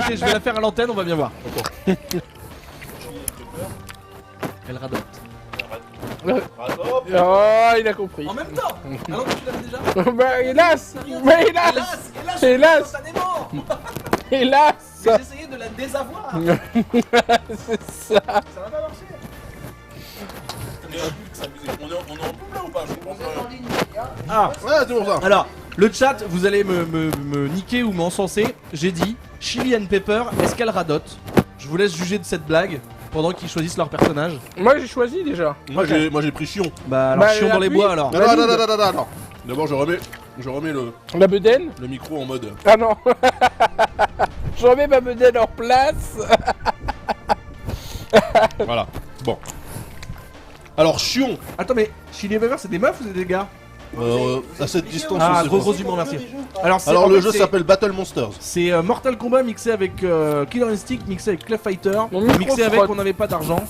écoutez, je vais la faire à l'antenne, on va bien voir. Elle radote. Oh, il a compris. En même temps. Alors que tu l'avais déjà. Bah hélas. Mais hélas. Hélas. Spontanément. Hélas. Mais j'essayais de la désavoir. C'est ça. Ça va pas marcher. On est en couple là ou pas? Je comprends pas. Ah. Ouais, c'est pour ça. Alors, le chat, vous allez me niquer ou m'encenser. J'ai dit Chili and Pepper, est-ce qu'elle radote? Je vous laisse juger de cette blague pendant qu'ils choisissent leur personnage. Moi j'ai choisi déjà. Moi j'ai pris Chion. Bah alors, Bah, chions dans les appuie. bois alors. Non, non, non, non, non, non, non. D'abord je remets La bedaine. le micro en mode. Ah non. Je remets ma bedaine en place. Voilà. Bon. Alors Chion. Attends, mais Chili and Pepper, c'est des meufs ou c'est des gars? À cette distance. Ah, c'est gros pas. humour, merci. Alors, Alors en le fait, jeu s'appelle Battle Monsters. C'est Mortal Kombat mixé avec Killer Instinct, mixé avec Clay Fighter, Mon micro mixé avec frotte. On n'avait pas d'argent.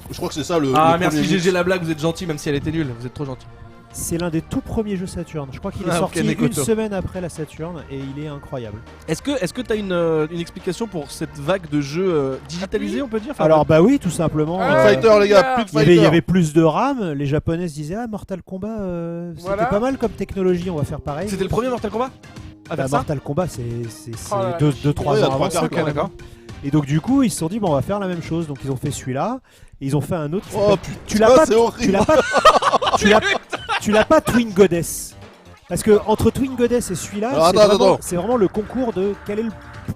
Je crois que c'est ça le. Ah le merci premier GG mix. la blague, vous êtes gentil même si elle était nulle, vous êtes trop gentil. C'est l'un des tout premiers jeux Saturn. Je crois qu'il est Ah, sorti ok, une Nekoto. semaine après la Saturn et il est incroyable. Est-ce que t'as une explication pour cette vague de jeux digitalisés on peut dire? Enfin, Alors bah oui, tout simplement. Ah, Plus de fighter les gars, plus de il y fighter. avait plus de RAM. Les Japonais se disaient ah Mortal Kombat, c'était Voilà. pas mal comme technologie, on va faire pareil. c'était le premier Mortal Kombat à Bah, faire ça? Mortal Kombat, c'est Oh là là. 2-3 Ouais, ans avant trois ça. quarts, quand même. d'accord. Et donc du coup, ils se sont dit bon, on va faire la même chose. Donc ils ont fait celui-là. Et ils ont fait un autre. qui Oh s'appelle- putain, tu l'as pas, c'est horrible. tu l'as pas, tu l'as pas Twin Goddess. Parce que entre Twin Goddess et celui-là, Alors, c'est attends, vraiment, attends. c'est vraiment le concours de quel est le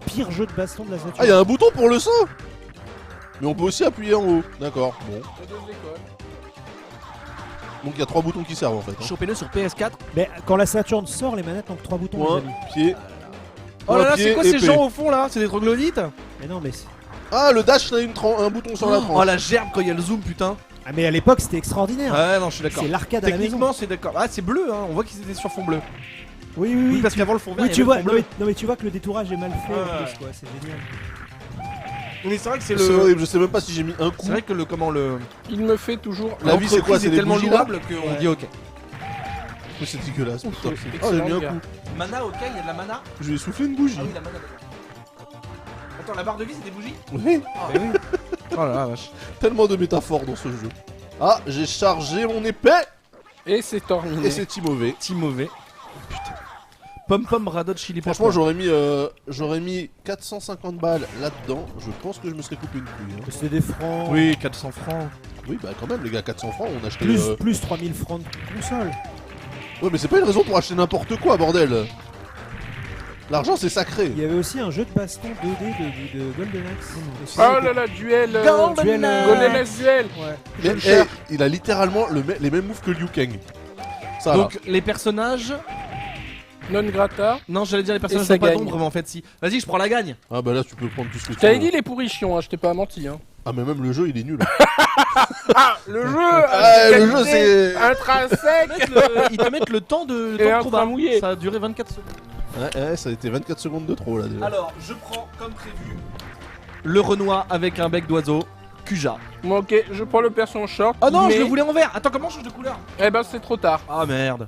pire jeu de baston de la Saturn. Ah, il y a un bouton pour le saut. Mais on peut aussi appuyer en haut. D'accord. Bon. Donc il y a 3 boutons qui servent en fait. Hein. Chopez-le sur PS4. Mais quand la Saturn sort, les manettes ont que 3 boutons. les Point, amis. pied. Oh là là, pied, c'est quoi ces épée. gens au fond là? C'est des troglodytes? Mais non, mais Ah, le dash, t'as un bouton sur la tranche. Oh la gerbe quand il y a le zoom putain. ah mais à l'époque c'était extraordinaire. Ouais non je suis d'accord. C'est l'arcade à la maison. Techniquement c'est d'accord. Ah c'est bleu hein, on voit qu'ils étaient sur fond bleu. Oui, oui, Oui oui. parce qu'avant le fond vert Oui, il y tu avait vois, le fond non bleu. mais, non, mais tu vois que le détourage est mal fait en Ouais. plus, quoi. C'est génial. Mais c'est vrai que c'est C'est le... horrible, je sais même pas si j'ai mis un coup. C'est vrai que le comment le... Il me fait toujours. La vie, c'est quoi, l'entreprise c'est est des tellement bougies, là louable qu'on Ouais. dit ok. Oh, c'est dégueulasse, putain. c'est Oh, j'ai excellent, mis un gars. coup. Mana ok, il y a de la mana? Je vais souffler une bougie. Ah oui la mana d'accord. Attends la barre de vie c'est des bougies? Oui. Oh là là vache. Tellement de métaphores dans ce jeu. Ah, j'ai chargé mon épée. Et c'est terminé. Et c'est mauvais. Petit mauvais. Putain. Pom pom radot chili pepper. Franchement, j'aurais mis 450 balles là-dedans. Je pense que je me serais coupé une couille. Hein. C'était des francs. Oui 400 francs. Oui, bah quand même, les gars, 400 francs, on a acheté. Plus 3000 francs de console. Ouais, mais c'est pas une raison pour acheter n'importe quoi, bordel. L'argent, c'est sacré. Il y avait aussi un jeu de baston 2D de Golden Axe. Oh là là, duel. Duel, Golden Axe duel. Ouais. Et, le cherche. il a littéralement les mêmes moves que Liu Kang. Ça, Donc les personnages... Non grata. Non j'allais dire les personnages ça n'ont pas gagne. d'ombre mais en fait si. Vas-y je prends la gagne. là. Ah, bah là, tu peux prendre tout ce que Je tu t'avais veux. dit les pourrichons, hein, je t'ai pas menti. Hein. Ah, mais même le jeu, il est nul. Ah, le jeu. Ah, le jeu, c'est. intrinsèque. Ils te mettent le temps de, Et temps de un combat. train mouillé. Ça a duré 24 secondes. Ouais, ça a été 24 secondes de trop là déjà. Alors je prends comme prévu le Renoir avec un bec d'oiseau. Kuja. Bon ok, je prends le perso short. Oh non mais... je le voulais en vert. Attends comment je change de couleur? Eh ben c'est trop tard. Ah merde.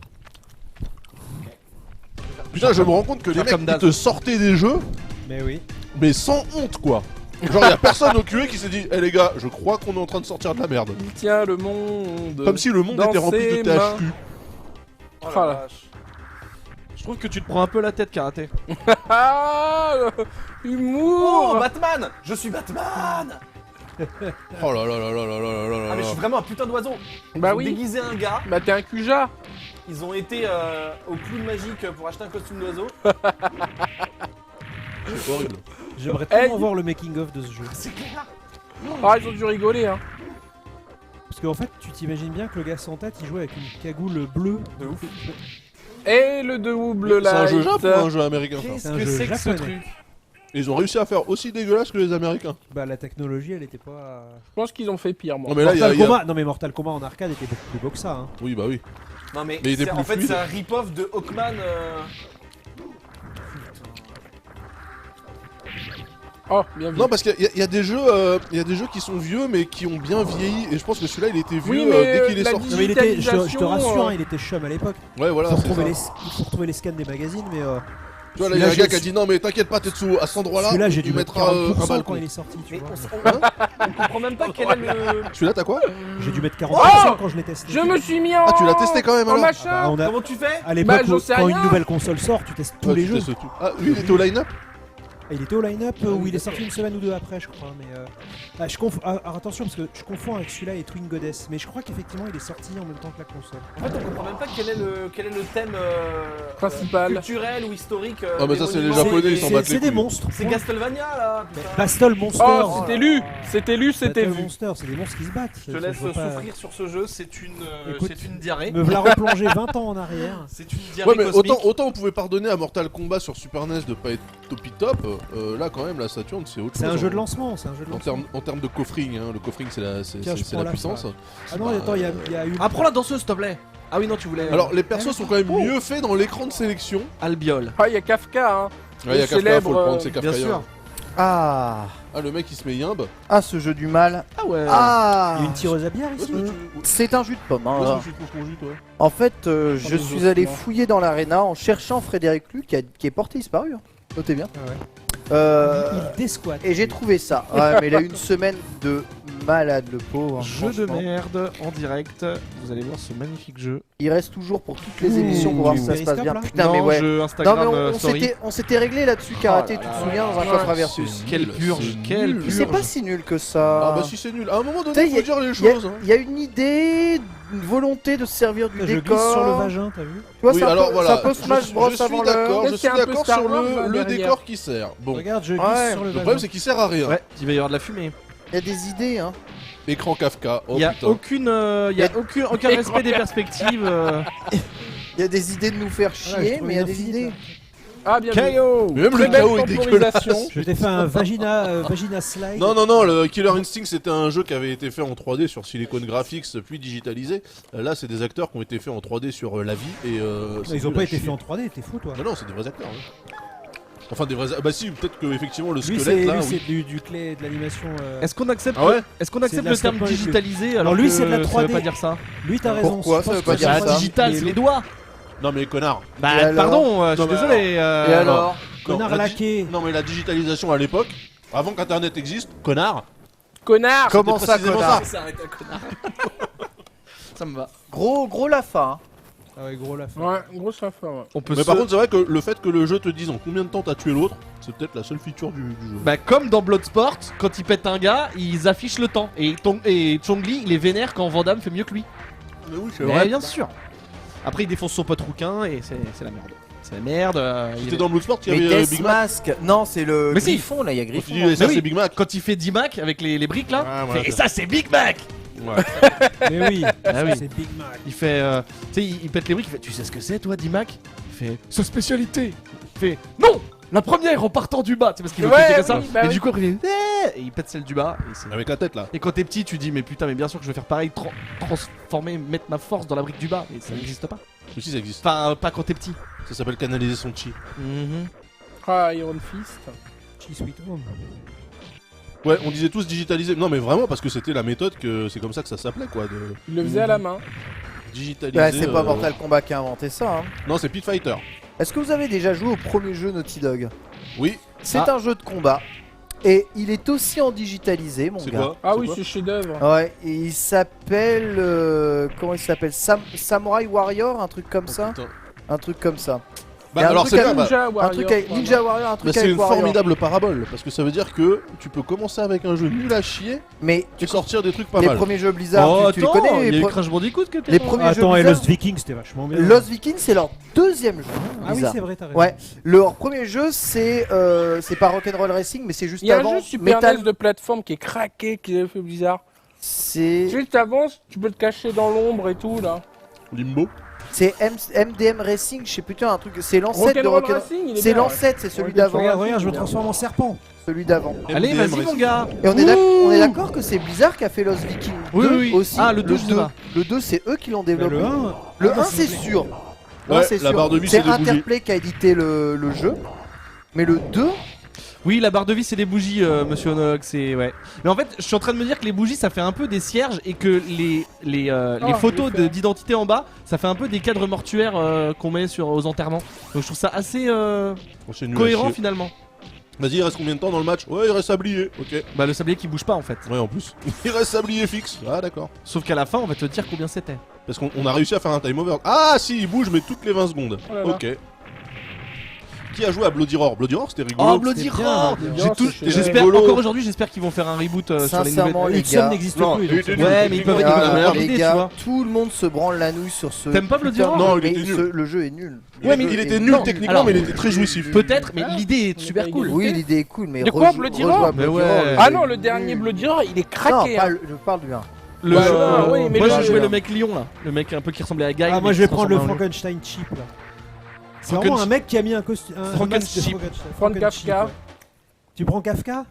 Putain, je me rends compte que les Faire mecs comme ils Daz. te sortaient des jeux, Mais oui. mais sans honte quoi. Genre, y'a personne au QA qui s'est dit, eh les gars, je crois qu'on est en train de sortir de la merde. Il tient le monde. Comme si le monde dans était rempli ses de mains. THQ. Oh la vache. Je trouve que tu te prends un peu la tête karaté. Ah, humour. Oh Batman. Je suis Batman. Oh là là là là là là là là Ah mais je là. suis vraiment un putain d'oiseau. Bah Ils ont oui. déguisé un gars. Bah t'es un Kuja. Ils ont été au clown magique pour acheter un costume d'oiseau. C'est horrible. J'aimerais tellement Eh, voir le making of de ce jeu. C'est clair. Ah ils ont dû rigoler hein. Parce qu'en fait, tu t'imagines bien que le gars sans tête, il jouait avec une cagoule bleue. De ouf. Et le double C'est un light. jeu japonais ou un jeu américain ça? Qu'est-ce un que jeu c'est que ce japonais. truc? Et ils ont réussi à faire aussi dégueulasse que les américains. Bah la technologie, elle était pas. Je pense qu'ils ont fait pire moi. Non mais là, Mortal il y a... Kombat. Non mais Mortal Kombat en arcade était beaucoup plus beau que ça. Hein. Oui, bah oui. Non mais, Mais il était c'est- plus en fait fluide. c'est un rip-off de Hawkman. Oh bien vu. Non parce qu'il y a des jeux, il y a des jeux qui sont vieux mais qui ont bien vieilli et je pense que celui-là il était vieux Oui, mais dès qu'il est la sorti. Non mais il était, je te Digitalisation, rassure, hein, il était chum à l'époque. Ouais voilà. Il faut c'est retrouver ça. les scans des magazines, mais Tu vois, là, il y a un gars qui a dit non, mais t'inquiète pas, Tetsuo, à cet endroit-là, Celui-là, j'ai dû tu mettre mettras 40% un quand balcon. il est sorti, tu Mais vois. on comprend même pas quel est le. Celui-là, t'as quoi? J'ai dû mettre 40% quand je l'ai testé. Je me suis mis en. Ah, tu l'as testé quand même en alors? Ah machin. bah, on a... Comment tu fais? À l'époque, Bah, j'en sais quand rien. une nouvelle console sort, tu testes tous Ouais, les tu jeux. testes tout. Ah, lui, il était au line-up? Il était au line-up où il est sorti une semaine ou deux après, je crois. Mais je confonds. Alors attention, parce que je confonds avec celui-là et Twin Goddess. Mais je crois qu'effectivement, il est sorti en même temps que la console. En fait, on comprend même pas quel est le thème Principal. culturel ou historique. Ah, mais des ça, c'est les monuments. Japonais, ils s'en battent les C'est des couilles. monstres. C'est Castlevania là. putain. Battle Monster. Oh, c'était lu. C'était lu, c'était Battle vu. Monster, c'est des monstres qui se battent. Je te laisse souffrir sur ce jeu, c'est Écoute, une diarrhée. Me voilà replonger 20 ans en arrière. C'est une diarrhée Ouais, mais cosmique. autant on pouvait pardonner à Mortal Kombat sur Super NES de pas être topi top, là quand même la Saturn c'est autre chose. C'est un jeu hein. de lancement, c'est un jeu de lancement. En termes de coffring, hein. Le coffring c'est la, Tiens, je prends la puissance. phrase. Ah non, attends, il y a une. Ah, prends la danseuse, s'il te plaît. Ah oui, non, tu voulais. Alors les persos sont quand même Oh. mieux faits dans l'écran de sélection. Albiol. Ah, il y a Kafka, hein. Ouais, il y a Kafka, célèbre, faut le prendre, c'est Bien Kafka. sûr. Ah, Ah, le mec il se met yimbe. ce jeu du mal. Ah ouais. Ah, Il y a une tireuse à bière Où est-ce ici. que c'est un jus de pomme. Hein, où est-ce là. que tu trouves ton jus, toi? En fait, je des suis allé ossements. fouiller dans l'arena en cherchant Frédéric Luc qui est porté disparu. Hein. Notez bien. Ah ouais. Euh, Il désquatte. et j'ai trouvé ça. Ouais, mais il a eu une semaine de malade, le pauvre. Jeu de franchement. merde en direct. Vous allez voir ce magnifique jeu. Il reste toujours pour toutes les émissions pour voir si ça se passe Periscope, bien. là Putain, non, mais ouais. jeu Non, Instagram mais story. on s'était réglé là-dessus, Karaté, Oh là tu te là. souviens, dans un Ouais. coffre à versus. C'est Quelle nul, purge, c'est quelle nul. purge. C'est pas si nul que Ah ça. bah si c'est nul. À un moment Tu donné, sais, faut dire les Il y a- choses. hein. il y a une idée, une volonté de se servir du Je décor. glisse sur le vagin, t'as vu? Tu vois, Oui, c'est un alors peu- voilà, c'est un peu Smash Bros je suis avant d'accord, le... je Est-ce suis qu'il y a un peu d'accord Star sur Wars, le derrière décor qui sert. Bon, Regarde, je glisse Ouais. sur le le vagin. problème c'est qu'il sert à rien. Ouais, il va y avoir de la fumée. Il y a des idées, hein. Écran Kafka, oh Il y a putain. aucun respect des perspectives. Il y a des idées de nous faire Voilà, je chier, trouve mais il y a bien des fini, idées. Ah, bien vu. KO. Mais même Très le belle chaos est dégueulasse. temporisation. Je t'ai fait un vagina slide. Non, le Killer Instinct c'était un jeu qui avait été fait en 3D sur Silicon Graphics puis digitalisé. Là c'est des acteurs qui ont été faits en 3D sur la vie et c'est Ils ont nul pas à été chier. faits en 3D, t'es fou toi. Non, c'est des vrais acteurs. hein. Enfin des vrais. Bah si, peut-être que effectivement le Lui, squelette c'est là, lui, oui. c'est du clé de l'animation. Est-ce qu'on accepte, Ah ouais est-ce qu'on C'est accepte de la le terme stop motion. digitalisé Alors lui, c'est de la que ça veut 3D. pas dire ça. Lui, t'as raison. Pourquoi je ça pense veut pas que dire Bah, ça digital, Mais c'est le- les doigts. Non mais connard. Bah Et alors pardon, je suis Non, mais désolé. Et alors Connard Non, la laqué. Non mais la digitalisation à l'époque, avant qu'internet existe, connard. Connard. Comment C'était ça, précisément connard ça. Ça arrête un connard. Ça me va. Gros Lafa, hein. Ah ouais, gros la fin. Ouais, grosse affaire, ouais. On peut Mais par contre c'est vrai que le fait que le jeu te dise en combien de temps t'as tué l'autre, c'est peut-être la seule feature du jeu. Bah comme dans Bloodsport, quand ils pètent un gars, ils affichent le temps. Et Chong-Li, il est vénère quand Van Damme fait mieux que lui. Mais oui, Mais bien sûr. Après il défonce son pote rouquin et c'est la merde. C'est la merde. C'était dans Bloodsport qu'il Mais y avait Death Big Mac. Mask. Non, c'est le Mais si. Griffon, là, il y a Quand Griffon. tu dis, ça Mais c'est oui. Big Mac. Quand il fait 10 Mac avec les briques là, Ouais, il voilà, fait, et ça c'est Big Mac. Ouais. Mais oui, Ah oui. c'est Big Mac. Il fait, tu sais, il pète les briques, il fait, tu sais ce que c'est toi, D-Mac? Il fait, sa spécialité. Il fait, non, la première en partant du bas, tu sais, parce qu'il veut Ouais, péter comme ça. oui, bah et oui. du coup, après, il fait, et il pète celle du bas. Et, c'est- Avec la tête là. et quand t'es petit, tu dis, mais putain, mais bien sûr que je vais faire pareil, transformer, mettre ma force dans la brique du bas. Et ça n'existe pas. Mais si ça existe. Enfin, pas quand t'es petit. Ça s'appelle canaliser son chi. Ah, Iron Fist. Cheese Sweet Home. Ouais, on disait tous digitaliser. Non mais vraiment parce que c'était la méthode que c'est comme ça que ça s'appelait quoi, de Il le faisait à la main. digitaliser. Ouais, c'est pas Mortal Kombat qui a inventé ça, hein. Non, c'est Pit Fighter. Est-ce que vous avez déjà joué au premier jeu Naughty Dog? Oui, C'est un jeu de combat. Et il est aussi en digitalisé, mon c'est gars. quoi? Ah C'est oui, quoi c'est chef-d'œuvre. Ouais, et il s'appelle. Comment il s'appelle Samurai Warrior, un truc comme Oh, ça. putain. Un truc comme ça. Bah Y a un alors truc c'est à bien, bah, Ninja Un Warrior. truc avec Ninja Warrior, un bah, truc c'est avec une Warrior. formidable parabole parce que ça veut dire que tu peux commencer avec un jeu nul à chier Mais et sortir des trucs pas les mal. premiers jeux Blizzard, Oh, tu les attends, connais il y a les, eu pro- Crash Bandicoot que t'es les pas- premiers Attends, jeux et Blizzard. Lost Vikings, c'était vachement bien. Lost Vikings, c'est leur deuxième jeu. Ah oui, Blizzard. c'est vrai, t'as raison. Ouais, leur premier jeu c'est pas Rock'n'Roll Racing, mais c'est juste Il y a un avant jeu Super Metal. NES de plateforme qui est craqué, qui avait fait Blizzard. C'est Juste avant, tu peux te cacher dans l'ombre et tout là. Limbo. MDM Racing, je sais plus un truc. C'est l'ancêtre de Rock'n'Roll Rock'n'Roll. Racing, il est C'est bien, ouais. l'ancêtre, c'est celui Ouais, d'avant. Regarde, je me transforme en serpent. Celui d'avant. Allez, MDM vas-y, Racing. mon gars. Et on est d'accord que c'est Blizzard qui a fait Lost Vikings 2 Oui, oui, oui. aussi. Ah, le 2, je sais pas. Le 2, c'est eux qui l'ont Bah, développé. le 1. Le 1, c'est sûr. Le 1, Ouais, c'est la sûr. barre de vie, C'est c'est des bougies. Interplay qui a édité le jeu. Mais le 2, Oui, la barre de vie c'est des bougies, monsieur Onog, c'est ouais. Mais en fait, je suis en train de me dire que les bougies ça fait un peu des cierges et que les photos d'identité en bas, ça fait un peu des cadres mortuaires qu'on met aux enterrements. Donc je trouve ça assez C'est nul à cohérent chier. finalement. Vas-y, il reste combien de temps dans le match? Ouais, il reste sablier. Ok. Bah le sablier qui bouge pas en fait. Ouais, en plus. Il reste sablier fixe. Ah, d'accord. Sauf qu'à la fin, on va te dire combien c'était. Parce qu'on a réussi à faire un time over. Ah, si, il bouge, mais toutes les 20 secondes. Oh là là. Ok. Qui a joué à Bloody Roar? Bloody Roar, c'était rigolo. Oh Bloody C'était bien, Roar bien, J'ai bien, tout- c'est J'espère rigolo. encore aujourd'hui, j'espère qu'ils vont faire un reboot sur les Sincèrement, nouvelles. les Ixon gars. n'existe Non, plus. il donc était c'est- nul. Ouais, mais ils peuvent Ah, être la meilleure les idée, tu gars, vois. tout le monde se branle la nouille sur ce. T'aimes pas Bloody putain Roar? Non, il mais était nul. le jeu est nul. Ouais, Le mais jeu il est était nul non, techniquement, alors, mais il était très jouissif. Peut-être, mais l'idée est super cool. Oui, l'idée est cool, mais De quoi, Bloody Roar Mais ouais. Ah non, le dernier Bloody Roar, il est Non, craqué. pas hein. je parle du 1. Le, Ouais, oui, mais moi le j'ai jeu, joué là. le mec lion là, le mec un peu qui ressemblait à Guy. Ah, mais moi qui je vais se prendre le transforme en lion. Frankenstein cheap là. C'est vraiment un mec qui a mis un costume. Frankencheap. Frank Kafka. Tu prends Kafka?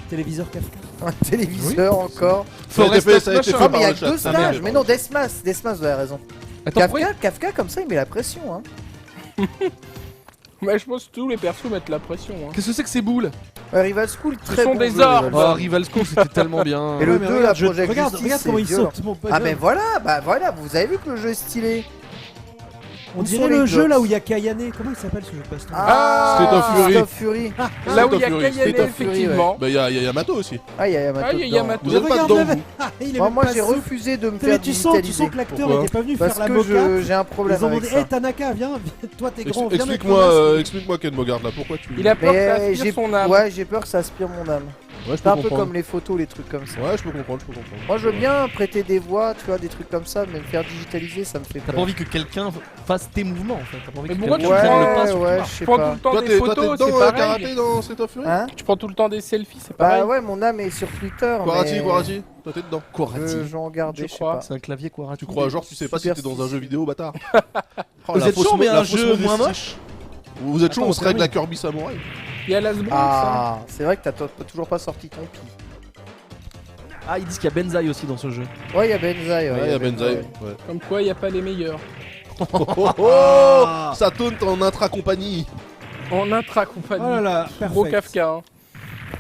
Téléviseur Kafka. Un téléviseur encore. Forest Ça a of été Machin. fait Non, mais il y a par le deux chat, ça stages. merde. Mais non, Desmas, vous avez raison. Attends, pourquoi Kafka, comme ça, il met la pression. Hein. Mais je pense que tous les persos mettent la pression. Hein. Qu'est-ce que c'est que ces boules? Rival School, très sont bon des jeu, orbes. Rival Oh, School. Rival School c'était tellement bien. Et le Ouais, mais 2, regarde, la Project regarde Justice, comment c'est il violent. saute. Mon pote. Ah, mais voilà, vous avez vu que le jeu est stylé. On Où dirait sont le les jeu Jocks là où il y a Kayane. Comment il s'appelle ce jeu de baston? State of Fury. Là où il y a State of Fury, Kayane, State of Fury, effectivement. Bah, il y a Yamato aussi. Ah, il y a Yamato. Ah, il y a dedans. Yamato. Vous êtes pas Regarde, dedans, le vous mec. Il est Moi, même pas j'ai souple. refusé de me Mais faire tu sens digitaliser. que l'acteur Pourquoi était pas venu Parce faire la que mocap. j'ai un Ils problème ont avec demandé, ça. hé Tanaka, viens, toi t'es grand, viens mettre la main. Explique-moi Ken Bogard là, pourquoi tu. Il a peur que ça Mais aspire son âme. ouais, j'ai peur que ça aspire mon âme. Ouais, je C'est peux un peu comprendre. comme les photos, les trucs comme ça. Ouais, je peux comprendre. Moi, je veux bien prêter des voix, tu vois, des trucs comme ça, mais me faire digitaliser, ça me fait T'as peur. pas envie que quelqu'un fasse tes mouvements en fait. T'as pas envie Mais que pourquoi quelqu'un tu prenne prends- le pas sur ouais, toi. je sais Tu prends tout pas. le temps Toi, des t'es photos, c'est dedans, pareil. karaté dans State of Fury? Hein Tu prends tout le temps des selfies, c'est pareil. Bah ouais, mon âme est sur Twitter. Quarati, mais... Quarati, toi t'es dedans. Quarati. Je vais en garder, Je je sais crois. pas. C'est un clavier Quarati. Tu crois, genre, tu sais pas si Super t'es dans un jeu vidéo, bâtard. Oh, Vous la êtes fausse chaud mais la un fausse jeu modestie. moins moche? Vous êtes chaud, Attends, on se règle c'est la Kirby Samurai. Il y a Las Bronx. hein. Ah, c'est vrai que t'as toujours pas sorti ton pi. Ah, ils disent qu'il y a Benzaï aussi dans ce jeu. Ouais, il y a Benzaï. Ouais, il y a Benzaï. Ouais. Comme quoi, il n'y a pas les meilleurs. Oh, ça taunte en intra-compagnie. En intra-compagnie. Oh là là, Gros perfect. Kafka. Hein.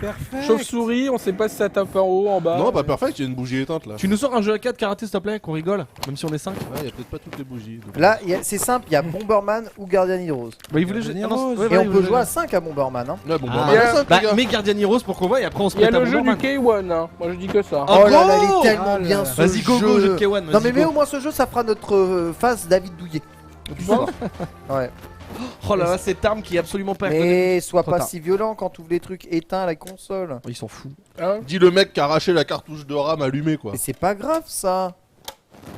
Perfect. Chauve-souris, on sait pas si ça tape en haut, en bas. Non, pas perfect, il y a une bougie éteinte là. Tu nous sors un jeu à 4 karaté s'il te plaît, qu'on rigole, même si on est 5. Ouais, il y a peut-être pas toutes les bougies. donc. Là, c'est simple, il y a Bomberman ou Guardian Heroes. Bah, il voulait Guardian ah, non, Heroes. ouais, Et voilà, on il peut voulait jouer à 5 à Bomberman. Hein. Ouais, bon, Ah. bah, on a cinq, Bah, les gars. mais Guardian Heroes pour qu'on voit et après on se Il y a prête à le jeu du Bomberman. K1, hein. Moi je dis que ça. Oh, Oh là là, il go est tellement Ah là bien là. ce Vas-y, go, go, jeu de jeu. K1. Non mais mets au moins ce jeu, ça fera notre phase David Douillet. Tu penses Ouais. Oh là là, cette arme qui est absolument pas Mais sois Trop pas tard. si violent quand tu ouvres les trucs éteints à la console. Ils s'en foutent. Hein Dis le mec qui a arraché la cartouche de RAM allumée quoi. Mais c'est pas grave ça.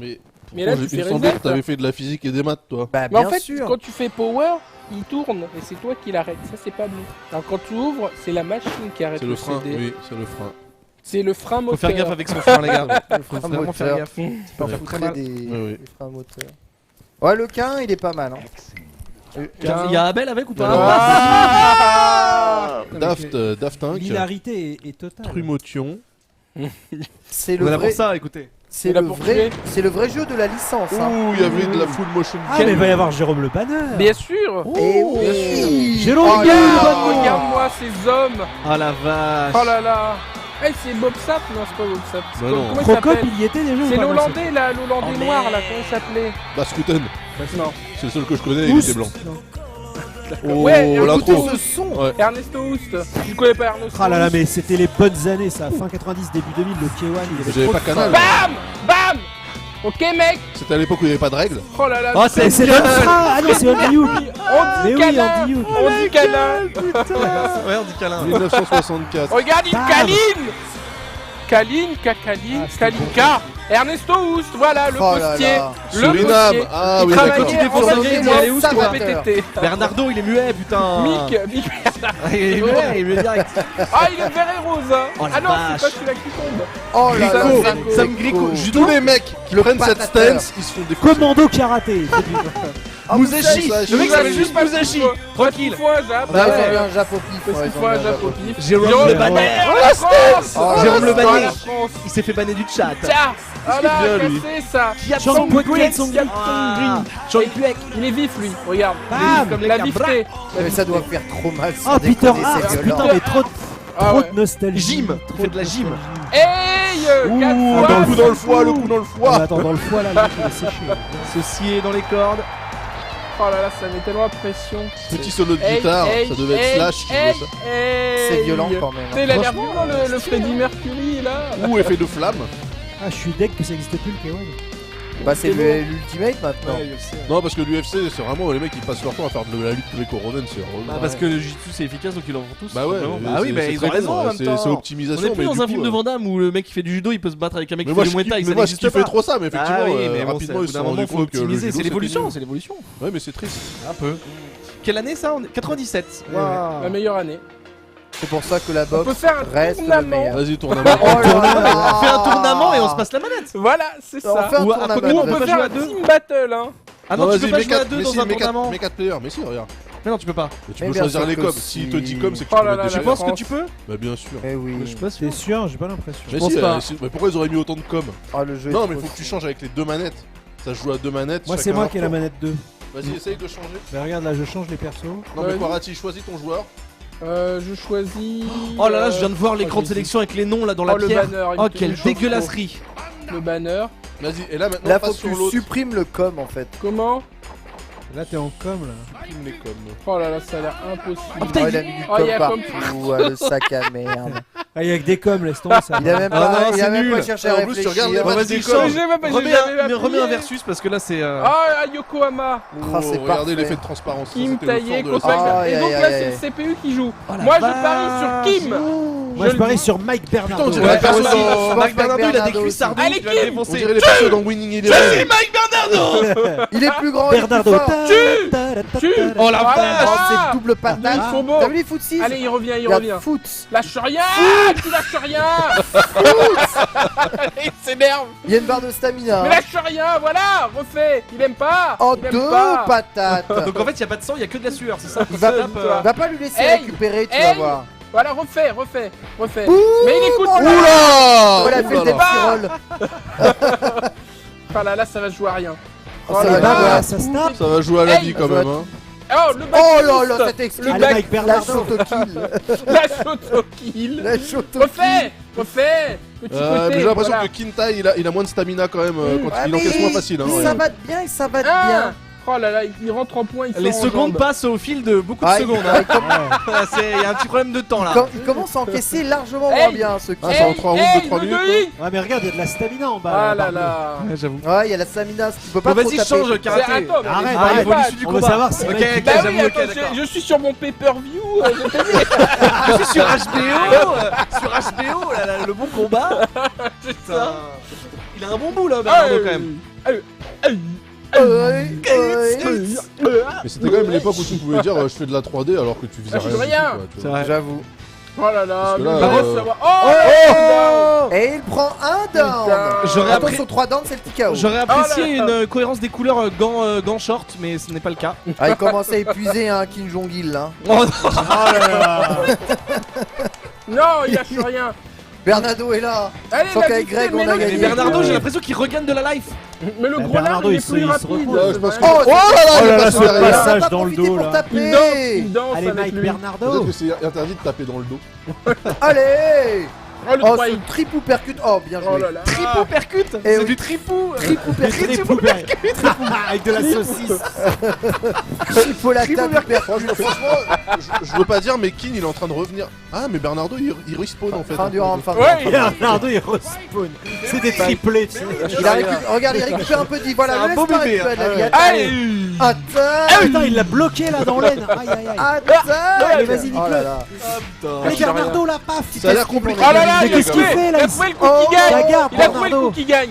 Mais Mais là, tu il fais me semblait que reset. t'avais fait de la physique et des maths toi. Bah Mais bien en fait, sûr. quand tu fais power, il tourne et c'est toi qui l'arrête. Ça, c'est pas bon. Alors quand tu ouvres, c'est la machine qui arrête C'est le le frein, CD. oui, c'est le frein. C'est le frein Faut moteur. faire gaffe avec son frein, les gars. Le Faut frein vraiment faire moteur. gaffe. On faire très foutrait mal. des oui. freins moteurs. Ouais, le K1 il est pas mal. Hein. Il y a Abel avec ou pas Ah Daft Inc, L'hilarité est totale. Trumotion. C'est On le est là pour vrai. ça, écoutez. C'est On est là le pour vrai. tuer. C'est le vrai jeu de la licence. Hein. Ouh, il y avait de la full motion. Ah, mais il va y avoir Jérôme Le Banner. Bien sûr. Et Oh, oui. Jérôme Oh là Guillaume, là. bonne Regarde-moi ces hommes. Ah la vache. Oh là là. Eh, c'est Bob Sap. Non, c'est pas Bob Sap. C'est Bah comme- non. Comment il Crocop, s'appelle il y était déjà. ou C'est pas dans l'Hollandais là, l'Hollandais Oh, noir là, merde. comment il s'appelait Baskuten, Non. c'est le seul que je connais, ce- il était blanc. Non. Oh, Ouais, l'intro. Écoutez ce son. Ouais. Ernesto Houst. Tu connais pas Ernesto Ah là là, Houst mais c'était les bonnes années ça. Fin 90, début 2000, le K1 il avait J'avais trop pas de Canal. Bam Bam Ok mec. C'était à l'époque où il n'y avait pas de règles. Oh là là. Oh, putain. Et c'est Don Fra. Ah non, c'est Andy Hugh. On Mais dit oui, câlin. Andy Hugh. On dit câlin. Ouais, on dit câlin. 1964. Regarde, il Bam. câline. Câline, Cacaline, Ah, c'était Calinka. Ernesto Houst, voilà le Oh là postier. là. Le Suriname. postier. Ah Il oui, travaillait d'accord. Continue en pour Algérie, Algérie, moi, allez où, ça quoi va PTT. Bernardo, il est muet, putain. Mick. Il est muet, il est muet direct. Ah, il est vert et rose. Hein. Oh la Ah non, c'est vache. pas celui-là qui tombe. Oh là là. Grico, Grico. Sam Grico. Tous les mecs qui prennent cette patateur. stance, ils se font des coups. Commando karaté. Musashi. Le mec s'appelle juste Pas Musashi. fou, Tranquille. Faut un Jap. Bah, ouais. ils ont mis un Jap au pif. Parce ouais, qu'il ils faut ont mis un un Jap Jap au au pif. pif. Jérôme Jérôme Le Le Banner. Banner. Oh la France. Oh, Jérôme Le Oh, la Banner. France. Il s'est fait banner du chat. Tiens. Ah là, bien, lui. cassé ça. Son Green. Ah. Il est vif lui, regarde. Bam Comme les La cabras. vifté. Mais ça doit faire trop mal. Oh sans Peter déconner, Hart, c'est violent. putain mais trop Ah ouais. de nostalgie. Gym. Trop Il fait de la gym. Hey, Ouh, 4 le fois. coup dans le foie, le coup dans le Ah, foie. mais attends, dans le foie là, le mec il est séché. Ceci est dans les cordes. Oh là là, ça met tellement la pression. Petit solo de Hey, guitare, hey, ça devait être hey, Slash qui hey, faisait ça. hey. C'est violent quand même. Tu sais, il a l'air violent le Freddie Mercury là. Ouh, effet de flamme. Ah, je suis deg que ça existe plus le K1. Bah, c'est l'ultimate maintenant. Non, parce que l'UFC, c'est vraiment les mecs qui passent leur temps à faire de la lutte gréco-romaine, c'est relou. Bah, parce que le jiu-jitsu c'est efficace donc ils en font tous. Bah ouais, Vraiment. mais Bah oui, c'est- bah c'est ils très ont raison con, en même c'est temps. optimisation. On est plus mais dans du un coup, film de Van Damme où le mec qui fait du judo il peut se battre avec un mec Mais qui moi, fait je du Muay Thai. kiffe- ça mais moi, je n'existe kiffais pas. trop ça, mais effectivement, Ah oui, mais bon, rapidement, au ils bout se d'un sont moment rendus faut compte que le optimiser. judo, C'est c'était l'évolution, nul. c'est l'évolution. Ouais, mais c'est triste. Un peu. Quelle année ça 97. La meilleure année. C'est pour ça que la On peut boxe faire un reste le tournament. meilleur. Vas-y, tournement. Oh là là. On fait un tournament et on se passe la manette. Voilà, c'est On ça. fait un Ou à tournament. combien Ou on peut peut pas faire jouer à un deux team battle hein. Ah non, tu peux pas jouer à quatre- deux mais dans si, un mais quatre- tournament. mais 4 players, mais si, regarde. Mais non, tu peux pas. Mais tu Mais peux bien choisir sûr les que coms. si. S'il te dit com, c'est que Oh tu peux là mettre là des Tu la players. penses que France. tu peux Bah, bien sûr. Eh oui. Je suis pas sûr. T'es sûr? J'ai pas l'impression. Mais pense si, pas. mais pourquoi ils auraient mis autant de com? Ah, le jeu. Non, est mais trop faut que tu stylé. changes avec les deux manettes. Ça se joue à deux manettes. Moi, c'est chacun moi leur qui ai la tour. manette 2. Vas-y, essaye de changer. Mais regarde là, je change les persos. Non, Vas-y. mais Quarati, choisis ton joueur. Je choisis. Oh là là, je viens de voir l'écran de j'hésite. sélection avec les noms là dans la Oh, le pierre. banner. il Oh me quelle chauffe dégueulasserie. trop. Le banner. Vas-y, et là maintenant, Là, faut passe que sur tu l'autre. supprimes le com en fait. Comment? Là, t'es en com là. Filme les coms. Oh là là, ça a l'air impossible. Oh, il a mis du Oh, il y a com comme- partout. Ah, le sac à merde. Ah, il y a que des coms, laisse tomber ça. Il a même Ah pas, non, il a c'est même nul. pas cherché à En plus, tu regardes les réfléchir. matchs Vas-y, des change. coms. J'ai même pas- j'ai Remets jamais un appuyé. versus parce que là c'est. Ah, Yokohama. Ah, c'est Regardez parfait. l'effet de transparence. ça, Kim c'était le taillé, fort de la Copac. série. Aïe, Et donc aïe, là, aïe, c'est aïe. le CPU qui joue. Oh la Moi, je vache. parie sur Kim. Moi, Je je le parie dis. sur Mike Bernardo. Putain, on dirait Ouais, la personne perso, dans- Mike Bernardo il a des Bernardo cuisses sardines, Allez, tu vas Kim. le On défoncer. dirait les persos dans Winning Eleven. Mike Bernardo. Il est plus grand. il est plus Bernardo. fort. Tue. Oh la Voilà. vache. Oh, c'est double patate. Ils sont beaux. T'as vu les foot 6? Allez, il revient, il Il y revient. a foot. Lâche rien. Tu lâches rien. Il s'énerve. Il y a une barre de stamina. Mais lâche rien, voilà. Refais. Il aime pas. En Il aime deux pas. patates. Donc en fait il y a pas de sang, il y a que de la sueur, c'est ça. Il va, Se tape, va pas lui laisser Hey, récupérer, tu hey. vas voir. Voilà, refais. Ouh, Mais il écoute oh là pas. là. Oh, il a fait le Ouh là Depsirol. Ah là, ça va se jouer à rien. Oh, Oh ça là va, là. voilà. Ça snap. Ça va jouer à la Hey, vie quand ça va même. Hein. Oh, le back Oh là twist. là, cette explique. Le Allez, back- Mike La Bernardo. shotokill. La shotokill. La shotokill. Refais. Petit côté. Mais j'ai l'impression voilà. que Kintai il a moins de stamina quand même quand Ouais, il mais encaisse moins facile. Hein, il ouais. savate bien, il savate Ah. bien. Oh là là, il rentre en point, il sort Les en secondes jambe. passent au fil de beaucoup de Ah, secondes. il- Il y a un petit problème de temps là. il commence à encaisser largement Hey. moins bien ce Ah, kill. c'est en 3 rounds de 3 le minutes. deuil. Ouais, mais regarde, il y a de la stamina en bas. Ah là pardon. là. Ouais, j'avoue. Ouais, il y a la stamina, tu peux pas Bon trop vas-y taper. change C'est karaté. attends, mais Arrête, allez, Ah, arrête. il faut l'issue du On veut combat. savoir si Ok, Mike- ok, Bah oui, j'avoue, ok, attends, d'accord. je suis sur mon pay-per-view. j'ai payé. Je suis sur HBO, sur HBO, là, le bon combat. Putain. Il a un bon bout là, Bernardo quand même. Mais c'était quand même l'époque où tu pouvais dire je fais de la 3D alors que tu faisais Ah, je rien. fais du rien. tout, quoi, tu C'est vois. vrai. J'avoue. Oh là là, Parce que le là, boss, ça va. Oh, Et il prend un down. Putain. J'aurais appris- Attention, 3 downs, c'est le petit KO. J'aurais Oh apprécié là là. une cohérence des couleurs gants short, mais ce n'est pas le cas. Ah, il commence à épuiser un Kim Jong-il là. Oh, non. Oh là là. Non, il lâche rien. Bernardo est là. Allez, Faut la qu'avec vitesse, Greg, on mais a non, Mais gagné. Bernardo, j'ai l'impression qu'il regagne de la life. Mais le Bah, gros Bernardo, lard, il il est se- plus il se rapide. repose. Ouais, je pense que- Oh, Oh là là, Oh il là est là, passé ce derrière. passage pas dans le profité dos pour là. taper. Il danse Allez, avec Mike lui. Bernardo. Peut-être que c'est interdit de taper dans le dos. Allez. Oh, le Oh, 3 ce tripou percute. Oh, bien Oh joué. là là. Tripou percute. Eh C'est oui. du tripou. Tripou percute. Tripou avec de la saucisse. Tripou la table percute. Franchement, je veux pas dire, mais Kin il est en train de revenir. Ah, mais Bernardo il respawn en fait. Fin du round, fin du Ouais, round. il- Bernardo il respawn. C'est des triplés, tu sais. Regarde, il récupère un peu de vie. Voilà, C'est un le laisse beau pas bébé, récupérer de la vie. hein. Allez. Allez. Attends. Putain, il l'a bloqué là dans l'aine. Aïe aïe aïe. Attends. Allez, vas-y, Oh là nique-le. là. Allez, Bernardo là, paf. Ça a l'air compliqué. Oh là là, Mais il a qu'est-ce qu'il trouvé. fait, là, Il a il- trouvé le coup Oh, qui gagne. regarde, Il a trouvé le Bernardo. coup qui gagne.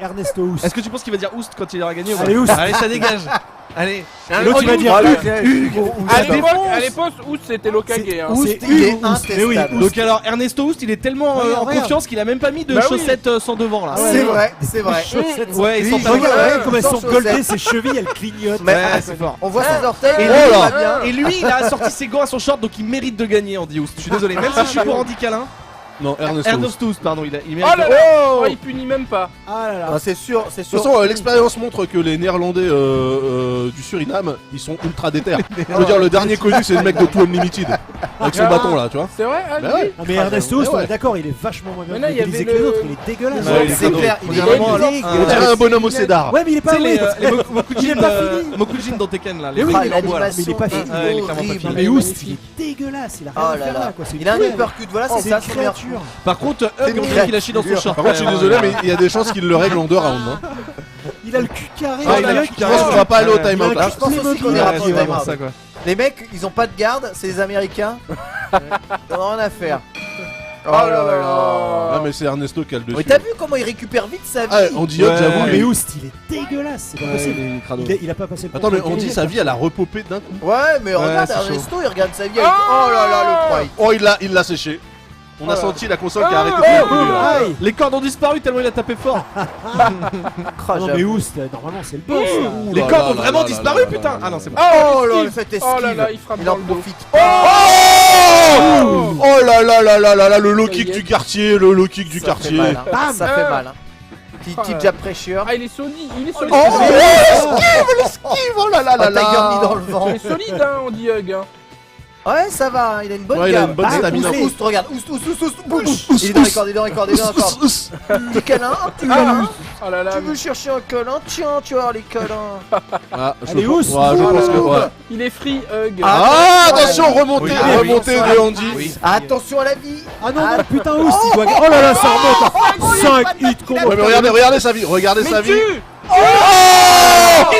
Ernesto Houst. Est-ce que tu penses qu'il va dire Oust quand il aura gagné ou pas Allez, Oust. Allez, ça dégage. Allez. L'autre, il va dire Voilà, Hugo. À l'époque, Oust c'était l'Okage. Hein. Oust, C'est il est Hugo Oust, mais oui, intestable. Donc alors Ernesto Oust, il est tellement en Regarde. confiance qu'il a même pas mis de Bah oui. chaussettes sans devant là. C'est vrai, c'est vrai. Ouais, ils Oui, sont pas regarde, Regarde comme elles sans sont chaussettes. goldées, ses chevilles, elles clignotent. Mais Ouais, c'est fort. on voit ses orteils, Et il lui, va bien. Et lui, il a sorti ses gants à son short, donc il mérite de gagner, Andy Oust. Je suis désolé, même si je suis pour Andy Calin. Non, Ernesto. Ernesto Oust, pardon, il Oh mérite. là là oh, il punit même pas. Ah là là. Ah, c'est sûr, c'est De sûr. toute façon, l'expérience montre que les Néerlandais du Suriname, ils sont ultra déter. Je veux dire, le dernier connu, c'est le mec de Two Unlimited. Avec son bâton là, tu vois. C'est vrai, Bah lui ouais. Non mais Ernesto Oust, ouais. on est d'accord, il est vachement moins bien Mais là, il y utilisé avait que les le- autres, il est dégueulasse. Ouais, il est C'est cadeau. clair, On il dirait est vraiment dégueulasse. un- On dirait un bonhomme au cédar. Ouais mais il est Tu pas sais, les bon. Mokujin, pas fini. Mokujin dans Tekken là, les Ah, trucs en bois là. l'animation mais il est pas fini. Ouais, il est clairement pas horrible. fini. Mais Oust, il est dégueulasse, il a Oh rien à là faire là là. quoi. C'est Il a un une uppercut, voilà, c'est c'est ça une son meilleur coup. créature. Par contre, C'est Hug, une on dirait qu'il a chié dans son créature. short. Par contre, je suis désolé, mais il y a des chances qu'il le règle en 2 rounds. Hein. Il a le cul carré. Ah, il a le cul Je pense qu'on va pas aller au time-out là. Je pense aussi qu'on Ouais, ira c'est pas au vraiment time-out. ça quoi. Les mecs, ils ont pas de garde, c'est les Américains. Ils ont rien à faire. Oh là là. Ah, mais c'est Ernesto qui a le Mais dessus. t'as vu comment il récupère vite sa vie? Ah, on dit Hug, Ouais. j'avoue. Mais mais- Oust, il est dégueulasse, c'est pas possible. Il a pas passé le Attends, mais contrôle on dit qualité. sa vie, elle a repopé d'un coup. Ouais, mais regarde c'est chaud. Ernesto, il regarde sa vie avec... Oh là là, le pride. Oh, il l'a séché. On a senti la console qui a arrêté de Oh, couler, là. Aïe. Les cordes ont disparu tellement il a tapé fort. Ah, Non mais Oust, normalement c'est le boss. là. Ouh Les là cordes là ont là vraiment là disparu là putain. là Ah non, c'est bon. Oh là, esquive. le fait esquive. Oh là là, il frappe Il dans en le dos. profite. Oh là là là là là là, le low Ça y kick est. du quartier, le low kick du Ça fait quartier. mal, hein. Bam. Ça fait mal. Hein. Petite jab pressure. Ah, il est solide, il est solide. Oh, l'esquive, oh là là là Oh, Tiger knee dans là. le vent. Il est solide, hein, on dit Hug. Hein. Ouais, ça va, hein, il a une bonne Ouais, il a gamme. une bonne stamina. Oust, regarde, Oust. Il est dans les cordes, il est dans les cordes, il est dans les cordes. Petit câlin, un petit câlin. Oh là là. Tu veux chercher un câlin? Tiens, tu vas avoir les câlins. Ah, Allez, pense- Oust. ouais, je pense que ouais. Il est free, Hug. Ah, attention, remontée, Oui, remontée oui. de Andy. Attention à la vie. Ah non, non, putain Oust, il doit... Oh là là, ça remonte. 5 hits combo. Ouais, mais regardez sa vie, regardez sa vie. Tu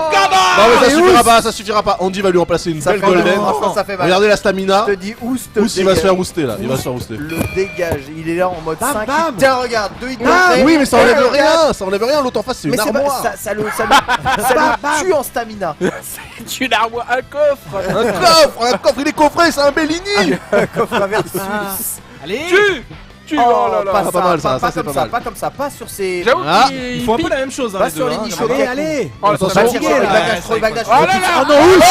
Non, mais ça suffira pas. Andy va lui remplacer une Ça belle fait mal, golden. franchement, ça fait mal. Regardez la stamina. Je te dis Oust. Oust, il va se dégage. faire booster là. Il va se faire booster. Le dégage, il est là en mode Bam, 5 bam. hits. Tiens, regarde, 2 hits Ah d'entrée. oui, mais ça enlève Regarde. rien. Ça enlève rien. L'autre en face, c'est Mais une c'est pas, armoire. ça le tue en stamina. Tu l'armoire un coffre. Un coffre, il est coffré, c'est un Bellini. Coffre versus. Allez. Tu Oh, oh là là. pas Ah, pas mal, ça, pas c'est comme pas mal. pas comme ça, pas sur ces. J'avoue Ah, qu'il Ils font un peu la même chose hein, Pas les sur deux. les hein, niches, vraiment. Allez, allez. Oh, Attention. ça va Sur tirer, le là. bagage, sur le bagage. Oh là là. Ah non, Oust.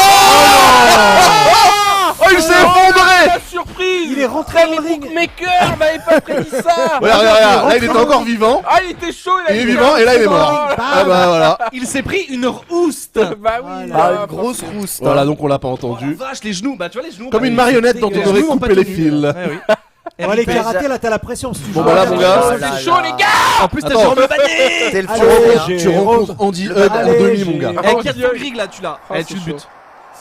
Oh, il s'est effondré. La surprise. Il est rentré dans le Les ring. bookmakers m'avaient pas prédit ça. Regarde, regarde, là il était encore vivant. Ah, il était chaud, Il est vivant et là il est mort. Ah bah voilà. Il s'est pris une Oust. Bah oui. Ah, là, une grosse rousse. Voilà, donc on l'a pas Oh entendu. la vache, les genoux. Bah tu vois les genoux. Comme bah, une marionnette dont les on aurait genoux ont coupé pas les tenu. fils. Ouais, oui. Oh, les karatés, là, t'as la pression. Si tu Bon, joues. voilà, mon gars. Oh C'est là chaud, là. les gars. En plus t'as Attends. Jérôme Le Bannet. T'es le Allez, fou. Tu Jérôme. rencontres Andy Hug en Allez, demi, mon gars. Eh, Oh, Kiat Dieu. Songrig là, tu l'as. Oh, Eh, c'est tu le chaud. butes.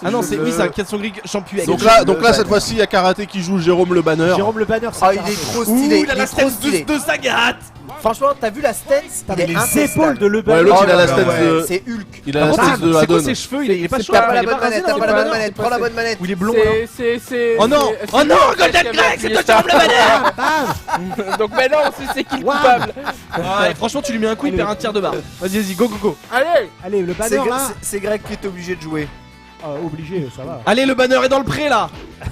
Ah non, c'est oui, ça, Kiat Songrig champion. Donc là, cette fois-ci, il y a Karaté qui joue Jérôme Le Banner. Jérôme Le Banner, c'est Ah, il karaté. est trop Ouh, stylé. il a Il la est trop stance stylé. de Sagat. Franchement, t'as vu la stance? Putain, Il mais est les intestable. épaules de Le Ouais, Banner. l'autre, il a Oh la là stance là, de. ouais, c'est Hulk. Il a la Par contre, stance de c'est quoi Adon. ses cheveux? Il est pas chaud. T'as là, pas il la est bonne rasé, manette, là, t'as c'est pas la pas bonne mal. manette, prends la bonne manette. Ou il est blond là. C'est. Oh non, oh non, Golden Greg, c'est toi Jérôme Le Banner. Bam. Donc maintenant, on sait c'est qui le Wow. coupable. Ouais, franchement, tu lui mets un coup, il Allez. perd un tiers de barre. Vas-y, vas-y, go, go, go. Allez. Allez, Le Banner, là. C'est Greg qui est obligé de jouer. Obligé, ça va. Allez, le banner est dans le pré là.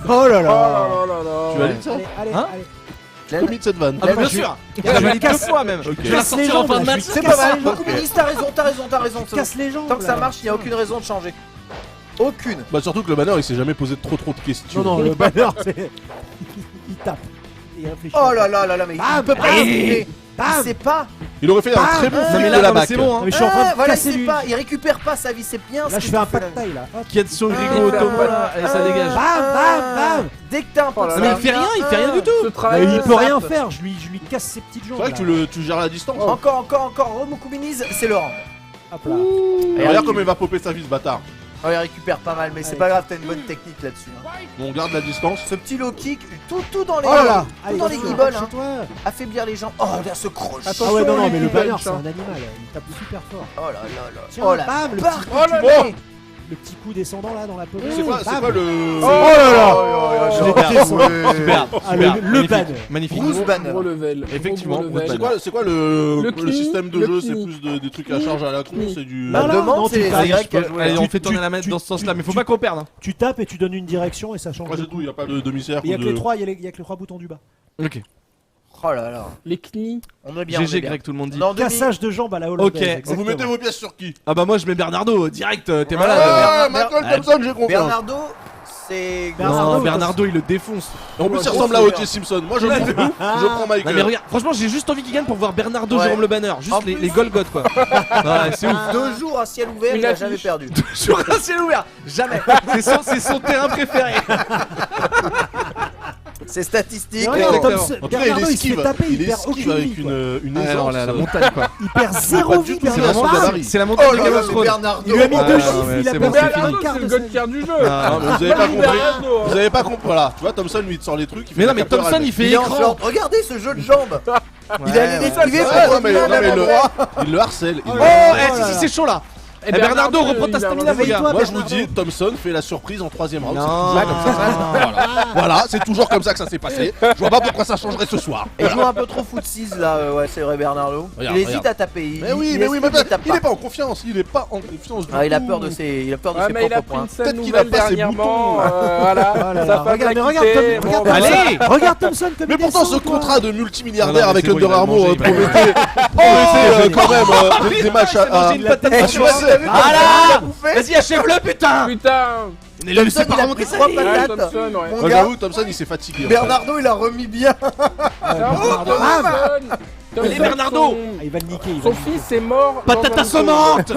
Oh là Oh là là. là là là. Tu valides ça? Allez, allez, Hein allez. Commit cette vanne. Ah, bien sûr. Je la valide deux fois même. Je vais la Casse les sortir en jambes, fin de là, match. je C'est Casse pas mal. les Beaucoup ministre, t'as raison. c'est bon. Casse les jambes. Tant que ça là. marche, il n'y a aucune raison de changer. Aucune. Bah, surtout que le Banner, il s'est jamais posé trop de questions. Non, non, Le Banner, c'est. Il tape. Il réfléchit. Oh là là là là, mais Bam, il peut pas bam, esquiver. Il Bam. sait pas. Il aurait fait un Bam. très bon Non, flic mais de là, la non, mais bac. c'est bon, Non, hein. mais je suis en train de Voilà, il casser sait lui. pas. Il récupère pas sa vie, c'est bien. Là, ce je qu'il fais un fait, pas là. de taille là. Hop. Kiat Songrigo Otomo là. Et ça dégage. Bam, bam, bam. Dès que t'as un peu Oh de là Non, mais là. il fait rien, il fait rien du tout. Ce Mais travail il de peut rien sap. faire, je lui casse ses petites jambes. C'est vrai que là. tu gères la distance. Encore, Romoku Minis, c'est Laurent. Hop là. Et regarde comme il va popper sa vie, ce bâtard. Oh, il récupère pas mal, mais c'est Allez. pas grave, t'as une bonne technique là-dessus. hein. On garde la distance. Ce petit low kick, tout dans les, Oh là là. tout dans les attention, guibolles, chez hein. toi. Affaiblir les gens. Oh, regarde ce crochet. Attends. Ah ouais, non, non, les mais le guibolles, banner, c'est ça. un animal. Il tape super fort. Oh là là là. Tiens, Oh là. bam, le Par petit- Oh là contre, là. tu mets. le petit coup descendant là dans la peau. C'est quoi le. Oh là là Je l'ai l'ai détesté. Super, Ah, super, le magnifique, banner. magnifique. Bruce Banner. Gros level. Effectivement, Gros Bruce level. C'est quoi le Le système de le jeu? C'est kni. plus des trucs à charge à la con, c'est du. La Non, demande, non, c'est tu les tapes, Y qui a joué. Allez, on Tu- fait tourner tu- la manette tu- dans ce sens-là, mais faut tu- pas qu'on perde. Hein. Tu tapes et tu donnes une direction et ça change Moi de j'ai tout, coup. y a pas de demi-cercle. Il y a que les de- trois, il y a que les trois boutons du bas. Ok. Oh là là. Les kni. On est bien. on est GG bien. Greg, tout le monde dit. Non, demi. Cassage de jambes à la hollandaise. Ok. exactement. Vous mettez vos pièces sur qui? Ah bah moi je mets Bernardo direct, t'es malade. Ah, Bernard- Michael Thompson, j'ai confiance. Bernardo, c'est. Non, Bernardo il le défonce. En plus, il ressemble à O.J. Simpson. Moi, je prends Non mais Michael. regarde, franchement j'ai juste envie qu'il gagne pour voir Bernardo, Ouais. Jérôme Le Banner, En juste les plus- Golgoth quoi. Ouais, c'est ouf. 2 jours à ciel ouvert, Une il a affiche. jamais perdu. Sur un ciel ouvert, jamais. C'est son terrain préféré. C'est statistique. Mais regarde, Exactement. Thompson- En tout cas, Bernardo, il il se fait esquive. taper, Il il perd esquive aucune avec vie, quoi. une Ah non, aisance. la montagne quoi. Il perd zéro vie, tout, c'est vraiment Bernardo. gabarit. C'est la montagne Oh de là Game là, of c'est Thrones. Bernardo. Il lui a mis Ah, deux ouais, chiffres, il a c'est perdu bon, Bernardo, un quart c'est de le sa god vie. tiers du jeu. Non, mais vous avez pas compris. Bernardo, hein. Vous avez pas compris. Voilà, tu vois, Thompson lui il te sort les trucs. Il fait Mais non la mais capteur Thompson à- il fait Il est en écran. short. Regardez ce jeu de jambes. Il a les ouais. esquivé Ouais, pour non, mais- revenir au non, mais même le- endroit. Il le harcèle. il Oh, le- eh, là si là. c'est chaud là. Et Bernardo, reprends ta il a- stamina, mon gars. Réveille-toi, Moi je vous Bernardo. dis, Thompson fait la surprise en 3ème round. Non. C'est toujours comme ça. Voilà, c'est toujours comme ça que ça s'est passé. Je vois pas pourquoi ça changerait ce soir. Il joue un peu trop foot 6 là, ouais, c'est vrai, Bernardo. Regarde, Il hésite regarde. à taper. Mais oui, mais il il est pas en confiance. Il est pas en confiance. Ah, il a peur de ses, Ah, mais il a propres pris points. une scène Peut-être qu'il a nouvelle pas ses dernièrement. boutons. Voilà. Oh là là, Sa femme regarde, l'a mais regarde, quitté. Tom- Bon, regarde bah, Allez. Regarde Thompson comme Mais il pourtant, descend, ce toi. contrat de Non, non, multimilliardaire mais avec c'est bon, il Under va Armour manger, il va promettait quand même des matchs à. une patate Ah, sur tu moi. vois, c'est- Voilà. Vas-y achève-le putain. Putain. Thompson Thompson, il a pris 3 Ouais, patates. Thompson, ouais. Mon Moi gars, j'avoue, Thompson il s'est fatigué. en fait. Bernardo, il a remis bien. Thompson. Allez, Bernardo. Ah, il va le niquer. il va Son le niquer. fils est mort. dans Patate un assommante.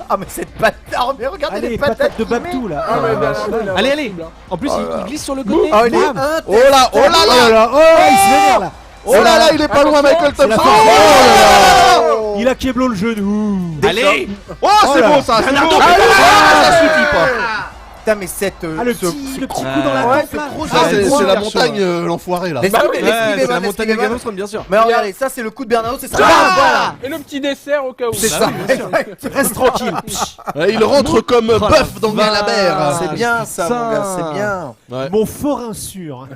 Ah, mais cette patate. Oh, mais regardez Allez, les patate patates de qu'il met. Babtou là. Ah, mais Ah, Bernardo, il a Allez, un allez. cible. En plus il glisse sur le côté. Ah, Oh, il est Bam. Oh là, oh là Oh là. là là, oh, il se vénère là. Oh là là, il est pas loin, Michael C'est la Thompson. fin. Oh Il a Keblo le genou. Allez. Oh, c'est là. bon ça, c'est bon. Bernardo, Ah, ça suffit pas. Putain, mais cette. Ah, le petit coup dans la Ouais, tempe ce là. gros Ça, c'est droit, la bien montagne, sûr. l'enfoiré là. Mais Bah ça, oui, mais Ouais, l'esquiver c'est mal, la montagne de l'esquiver Game mal. of Thrones bien sûr. Mais regardez, ça c'est le coup de Bernardo, c'est ça. Ah, Voilà. Et le petit dessert au cas où. C'est ça. Reste tranquille. Ouais, il rentre comme bœuf dans vache. la mer. C'est bien ça, mon gars, c'est bien. Ouais, Mon forain sûr.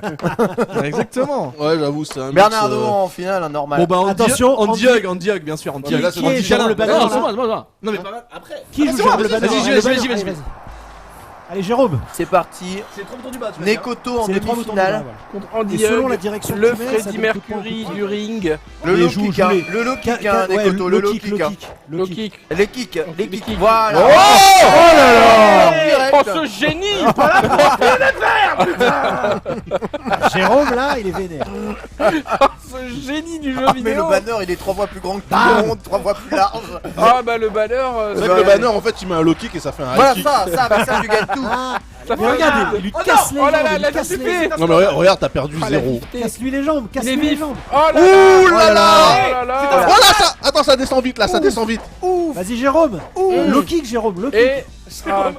Exactement. ouais, j'avoue, c'est un mix, Bernardo en finale, normal. Bon bah Attention, Andy Hug bien sûr, Andy Ouais, mais là, Hug. c'est Qui est Jérôme Le Banner Non, là c'est moi. Non mais après. Qui joue c'est moi, Jérôme Le Banner vas-y, Le vas-y, Banner, vas-y. Allez Jérôme. C'est parti. C'est le trompe du bas, tu vas dire. Nekoto en C'est les trois boutons du bas, demi-finale. voilà. Contre Andy Et selon Hug, la direction le que tu mets, ça Freddie donne tout de points, Mercury tout de du ring. Le Allez, low joue, kick, hein. joue-les. Le low kick, Ca- hein, ouais, Nekoto, le low kick. le hein. kick. Low kick. Les kicks, les Les kicks. kicks. Voilà. Oh Direct. Oh ce génie. Jérôme là, il est vénère. Ce génie du jeu Ah, mais le vidéo. banner il est 3 fois plus grand que tout le monde, 3 fois plus large. Ah bah le banner, C'est vrai que le banner en fait il met un low kick et ça fait un high Voilà kick. ça, avec ça tu gagnes tout. Ah, ça mais fait regarde, il lui Oh casse non. les Oh là jambes. là, il la casse les suffit. Non mais regarde, t'as perdu Ah, la 0. vifteté. Casse-lui les jambes, Il est casse-lui les vif. jambes. Oh là Ouh là. là là. Oh là là. Oh là ça. Attends, ça descend vite là, ça descend vite. Vas-y Jérôme. Low kick Jérôme, low kick. Et ah,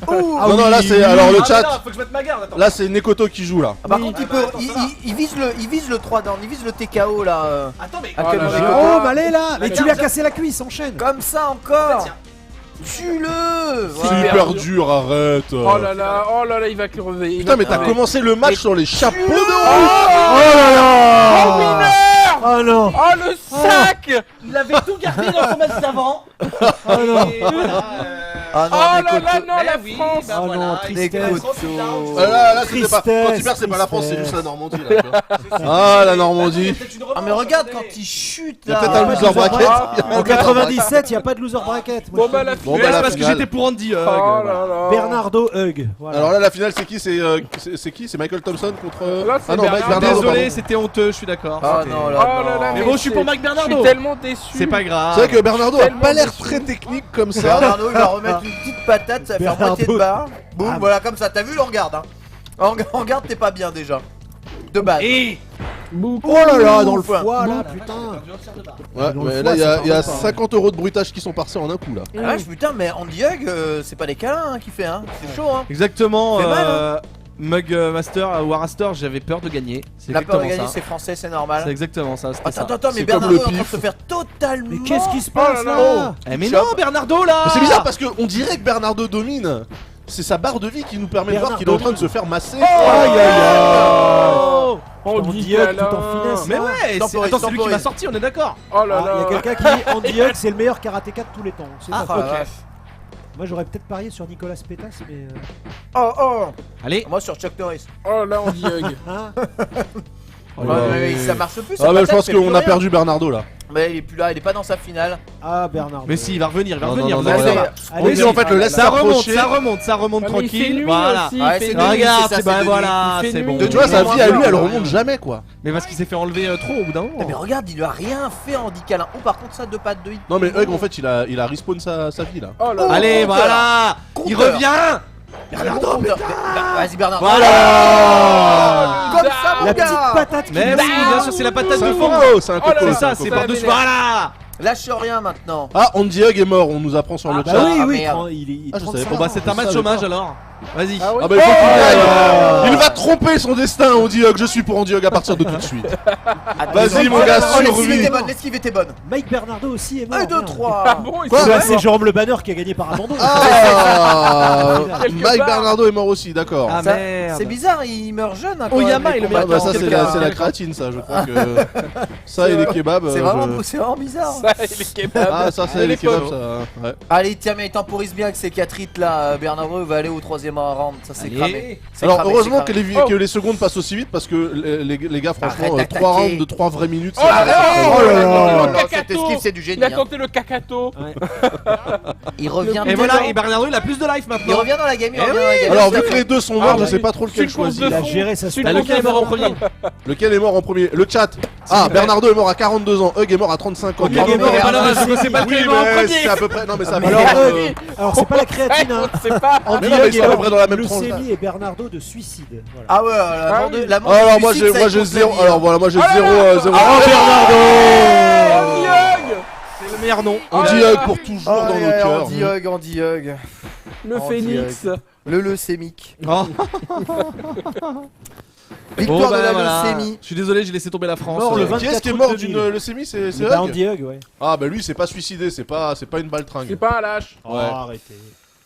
Non non là c'est alors le Ah, mais chat. non, faut que je mette ma garde, attends. Là c'est Nekoto qui joue là. Ah, par Oui. contre Ah, il bah, peut, attends, il, ça va. il vise le 3 down, il vise le TKO là. Attends, mais. Ah, Oh quel là mauvais là. côté. Jérôme, allez là. Mais Regarde, tu lui as ça- cassé la cuisse, enchaîne. Comme ça encore. Tiens. Tue-le. C'est Voilà. hyper dur, arrête. oh là là, il va crever. Putain mais t'as commencé le match sur les chapeaux de roue. Oh là là. Oh non. Oh le sac. Il avait tout gardé dans son match d'avant. Oh non. Et voilà, Ah non, Oh là Nekoto. là, non, Mais la oui, France. bah Oh voilà, non, il tristesse. s'est Nekoto. profité d'un- Là c'est pas quand tu perds c'est pas la France, c'est Tristesse. juste la Normandie là. tu vois. Ah la Normandie. Ah mais regarde quand il chute Il y a là. peut-être un loser bracket. En 97, il n'y a pas de loser bracket. Moi, Bon je bah te la dis. Bon, Mais bah, c'est la parce que finale. j'étais pour Andy Hug. Oh voilà. là là. Bernardo Hug. Voilà. Alors là la finale c'est qui c'est qui? C'est Michael Thompson contre Là, c'est Ah non, Mike Bernardo. Bernardo. Désolé, pardon. c'était honteux, je suis d'accord. Ah C'était- non Oh là. là là, Mais bon, je suis pour Mike Je Bernardo. suis tellement déçu. C'est pas grave. C'est vrai que Bernardo a Tellement pas l'air déçu. très technique comme ça. Bernardo il va remettre une petite patate, ça va faire Bernardo. moitié de barre. Boum, Ah. voilà comme ça. T'as vu le regarde hein. En garde t'es pas bien déjà. De base. Et Boum. Oh là là, dans le Ouf. foie là, putain. Ouais, Dans le mais foie, là il y ça a, part il y a pas. 50 € de bruitage qui sont passés en un coup là. Ah vache, putain mais Andy Hug c'est pas des câlins hein, qu'il fait hein. C'est chaud hein. exactement. C'est mal, Mug Master, Warastor, j'avais peur de gagner. C'est La peur de exactement gagner, ça. c'est français, c'est C'est normal. exactement ça. c'était ça. Attends, mais C'est comme Bernardo le est en train de pif. se faire totalement. Mais qu'est-ce qui se passe là là Eh mais non, Bernardo là. Mais c'est bizarre parce qu'on dirait que Bernardo domine. C'est sa barre de vie qui nous permet de voir qu'il est en train de se faire masser. Aïe aïe aïe On On dit dit tout en câlin. finesse. Mais ouais, c'est Temporise, attends, c'est lui qui temporise. m'a sorti, on est d'accord. Oh là Ah, il y là. a quelqu'un qui dit Andy Hug c'est le meilleur karatéka de tous les temps. C'est Ah, pas Ah, faux. la vache. Moi j'aurais peut-être parié sur Nicolas Pétas mais Oh, Allez. moi sur Chuck Norris. Oh là, on dit hug. hein Oh là là. Mais ça marche plus. sa Ah bah je patate pense fait plus qu'on a rien. perdu Bernardo là. Mais il est plus là, il est pas dans sa finale. Ah Bernard. Mais si, il va revenir, il va Non, revenir. non, vous non, inquiétez non, pas. On dit en fait le laisse Ça remonte, s'approcher. ça remonte Ah, mais il fait tranquille. nuit Voilà. aussi, Ouais, il fait c'est nuit. nuit. Regarde, c'est ça, c'est bah c'est voilà, de nuit. c'est bon. De Tu vois, sa nuit, vie à lui elle ouais. remonte jamais quoi. Mais parce qu'il s'est fait enlever trop au bout d'un moment. Mais regarde, il lui a rien fait Andy Câlin. Oh, par contre, ça, 2 pattes de hit. Non mais Hug en fait il a respawn sa vie là. Oh là là. Allez, Compteur. voilà. Il Compteur. revient. Bernardo, vas-y, Bernardo. Voilà. Comme ça, mon La petite gars. patate qui Mais oui, bien sûr, c'est la patate C'est de un fond. coco, c'est un Oh là coco. là, C'est ça, c'est c'est un coco. par-dessus. m'énerve. Voilà. Lâche rien maintenant. Ah, Andy Hug est mort, on nous apprend sur le Ah chat. bah oui, Ah, oui, merde. il est Ah, je savais 35 pas. Bon bah c'est un Je match savais hommage pas. alors. Vas-y. Ah oui. Ah bah il faut qu'il gagne. Il va tromper son destin, Andy Hug. Je suis pour Andy Hug à partir de tout de suite. Vas-y, mon gars, Oh, l'esquive survie. était bonne, l'esquive était bonne. Mike Bernardo aussi est mort. 1, 2, merde. 3. Ah bon, il Quoi s'est Là, mort. c'est Jérôme Le Banner qui a gagné par abandon. Ah, Quelque Mike part. Bernardo est mort aussi, d'accord. Ah Ça, merde. C'est bizarre, il meurt jeune. Hein, quand Oyama, même, les il le met Ah combats. bah ça c'est quelqu'un. la créatine ça, je crois que ça et les kebabs. C'est vraiment bizarre. Ça, et les kebabs. Ah ça c'est Elle les est kebabs folle. ça. Ouais. Allez, tiens, mais il temporise bien avec ses 4 hits là. Bernardo va aller au 3ème round. Ça, c'est Allez. cramé. C'est Alors cramé, heureusement c'est que cramé. que les secondes passent aussi vite parce que les gars franchement Arrête 3 d'attaquer. rounds de 3 vraies minutes. Oh là là. Oh là là Oh, là là, cette Kakato. esquive, c'est du Il génie. a hein. tenté le kakato. Il revient Et dedans. voilà, et Bernardo il a plus de life Il maintenant. revient dans la game. Il Eh revient dans la game. Alors vu que les deux sont morts, je bah sais oui. pas trop lequel Celui qu'on choisir. Il a fond. géré sa Celui Ah, qu'on lequel est mort en premier? Lequel est mort en premier? Le chat. Ah Bernardo est mort à 42 ans, Hug est mort à 35 ans. Ok, il est mort, merde. malheureusement, c'est pas lequel Oui est mort en mais c'est premier. à peu près. Non mais ça Ah, fait. mais Alors c'est pas la créatine hein. On sait pas. Andy Mais non, mais Hug c'est à peu près dans la même tranche. leucémie et Bernardo de suicide. Voilà. Ah ouais, Ah la oui. mort de- la mort Alors du moi suicide, ça, j'ai il compte 0. la vie, Alors hein. voilà, moi j'ai Oh là 0 là. 0. Ah, Bernardo. Andy Hug. C'est le meilleur nom. Andy Hug pour toujours dans nos Ouais, cœurs. Andy Hug, Andy Hug. Le Andy phénix. Le leucémique. Oh. Victoire Bon, de la voilà. leucémie. Je suis désolé, j'ai laissé tomber la France. Mort le Qui 24 est-ce qui est août mort 2000. d'une leucémie? C'est Bah, Hug. Andy Hug, ouais. Ah bah lui c'est pas suicidé, c'est pas une baltringue. C'est pas un lâche. Oh, Ouais. arrêtez.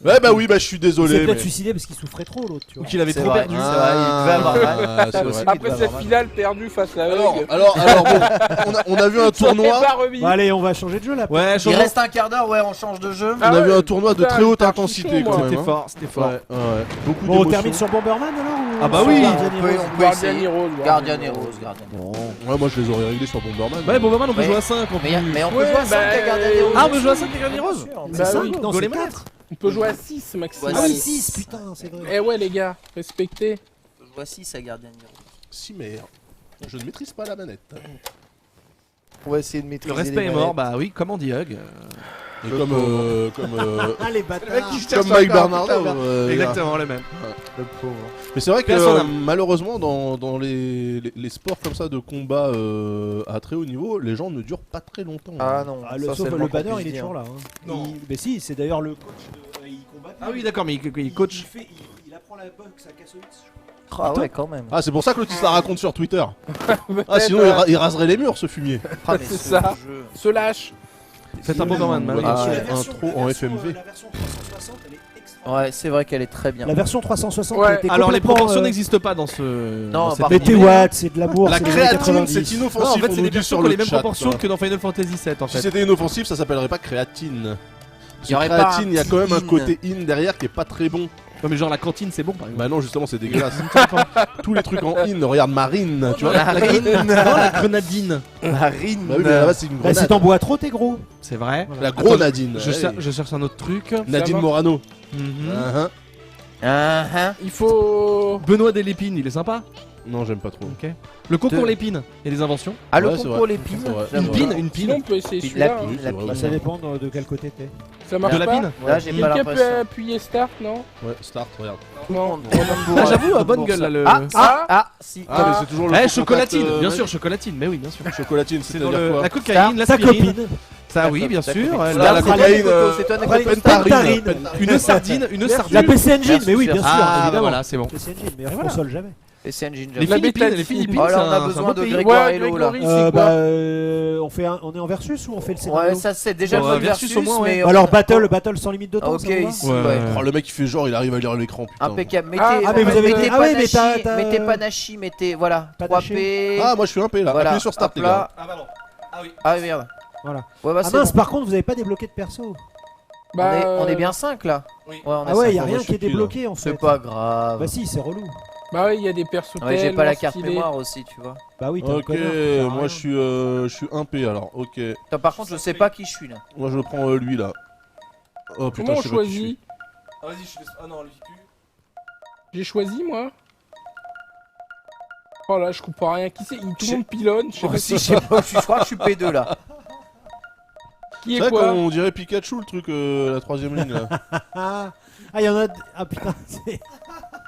Ouais bah oui bah je suis Il s'est désolé. peut-être mais- suicidé parce qu'il souffrait trop l'autre, tu Ou vois. qu'il avait C'est trop vrai. perdu. C'est vrai, il devait avoir mal. Ah, c'est vrai. aussi. Après doit cette avoir finale perdue face à Alors Hug. bon, on a vu un Il s'en est tournoi. pas remis. Bon, allez, on va changer de jeu là. Ouais, Il changeons. reste un quart d'heure, ouais, on change de jeu. On a Ah vu ouais, un tournoi de putain, très haute j'étais intensité archi chaud, quand moi. même. C'était hein. fort, c'était fort. Ouais. Beaucoup Bon, on d'émotions. termine sur Bomberman alors ou Ah bah sur oui. Guardian On peut- Heroes on peut Guardian essayer. Heroes. Guardian Heroes, Guardian Heroes. Ouais moi je les aurais réglés sur Bomberman. Ouais, Bomberman, on peut Ouais. jouer à 5 en Mais, plus. mais on peut Ouais, jouer à 5 bah, à Guardian Heroes. Ah, on peut jouer à 5 avec Guardian Heroes. Bah C'est ça, oui. non, Go les c'est manettes. 4. On peut jouer à 6 maximum. Ouais, Ah, six. 6, putain, c'est vrai. Eh ouais les gars, respectez. On peut jouer à 6 à Guardian Heroes. Si merde. Je ne maîtrise pas la manette. On va essayer de maîtriser. Le respect est mort, bah oui, comme Andy Hug. Et comme Ah, les bâtards. comme Mike Bernardo. Exactement, le même. Mais c'est vrai que Paix à son âme. malheureusement dans les sports comme ça de combat à très haut niveau, les gens ne durent pas très longtemps. Ah non, Ah, ça, sauf c'est le moins qu'on banner, puisse il est dire. toujours là. Hein. Non. Mais si, c'est d'ailleurs le coach de. Il combat. Ah oui, d'accord, mais il coach. Il apprend la boxe à Kassovitz, je crois. Ah ouais, quand même. Ah c'est pour ça que l'autre il se la raconte sur Twitter. Ah sinon il raserait les murs ce fumier. Ah, mais C'est ce ça. jeu. Se lâche. Faites un Bomberman, bah oui. Voilà. Et Ah, la version- intro la en version, FMV. La version 360, elle est extra. Ouais, c'est vrai qu'elle est très bien. La version 360, Ouais. elle était Alors les complètement, proportions n'existent pas dans ce. Non, dans cette par Mais contre, vidéo. t'es what, c'est de l'amour. La c'est les années créatine 90. c'est Non, en inoffensif. fait, on c'est nous des dit versions sur qui ont le les mêmes chat. proportions que dans Final Fantasy VII en Si fait. c'était inoffensif, ça s'appellerait pas créatine. Il y aurait Parce que pas créatine, un il y a quand même un petit côté in derrière qui est pas très bon. Non, mais genre la cantine, c'est bon par exemple. Bah non, justement, c'est dégueulasse. Tous les trucs en in, regarde Marine, tu vois. Non, la grenadine. Marine. Bah oui, mais là-bas, c'est une Bah, si grenade. t'en bois trop, t'es gros. C'est vrai. La Attends, grenadine. Je cherche un autre truc. Nadine va. Morano. Mhm. Uh-huh. Il faut. Benoît Delépine, il est sympa. Non, j'aime pas trop. Ok. Le concours Lépine, il y a des inventions. Ah, le Ouais, c'est concours vrai. l'épine. C'est vrai. j'avoue. Une pine, une Sinon, on pine. peut essayer Puis celui-là. la hein. Oui, c'est vrai, Bah, oui. ça dépend de quel côté t'es. Ça marche De la pas. pine. Là, j'ai pas Quelqu'un peut l'impression. appuyer Start, non Ouais, start, regarde. Non. Ah, j'avoue, bonne gueule là le. Si. Ah, mais c'est toujours le Eh, faux chocolatine, contact, bien ouais. sûr, chocolatine, mais oui, bien sûr. Chocolatine, C'est dans c'est-à-dire le... quoi la cocaïne, Ta l'aspirine. copine. Ça, oui, bien sûr. Là, La la cocaïne, cocaïne, c'est toi Pentarine. Une sardine, une La sardine. PC Engine, mais oui, bien sûr, Ah, bah évidemment. voilà, c'est bon. PC Engine, mais on voilà. console jamais. Et c'est Engine. Les La Philippines, bêta les Philippines, Oh là, on c'est a un besoin beau de pays. Grégoire Hello là. Grégory, c'est quoi On est en versus ou on fait le scénario? Ouais, ça c'est déjà Bon, le mode versus versus, au moins, ouais. mais Alors battle sans limite de temps. Ok, ça vous va ici, Ouais. ouais. Oh, le mec il fait genre, il arrive à lire l'écran, putain. Impeccable. Mettez, Ah, mais vous avez- mettez ah ouais, mais Panache, t'as- mettez Panache, mettez voilà Panache. 3P. Ah, moi je suis un P là. Voilà. Appuyez sur Start, Hop les là. gars. Ah bah non. Ah oui. Ah merde. Voilà. Ouais, bah Ah c'est mince, bon. par contre, vous avez pas débloqué de perso. On est bien 5 là. Oui. Ouais, on Ah ouais, y a cinq, rien moi, qui est je suis débloqué en fait. C'est pas grave. Bah si, c'est relou. Bah ouais, il y a des persos Ouais, j'ai pas la tellement carte stylés. mémoire aussi, tu vois. Bah oui, t'es un Ok, connard, ça sert à moi rien. je suis un P alors, ok. Attends, par contre, je sais pas qui je suis là. Moi je prends lui là. Oh putain, Comment on je sais pas qui je suis. choisit? Ah vas-y, je suis. Ah non, lui plus. J'ai choisi moi. Oh là, je comprends rien. Qui c'est? Tout le monde pilonne. Je sais Moi pas aussi, si je sais pas, je crois que je suis P2 là. qui C'est est vrai quoi. qu'on dirait Pikachu le truc, la troisième ligne là. Ah, y en a. Ah putain, c'est.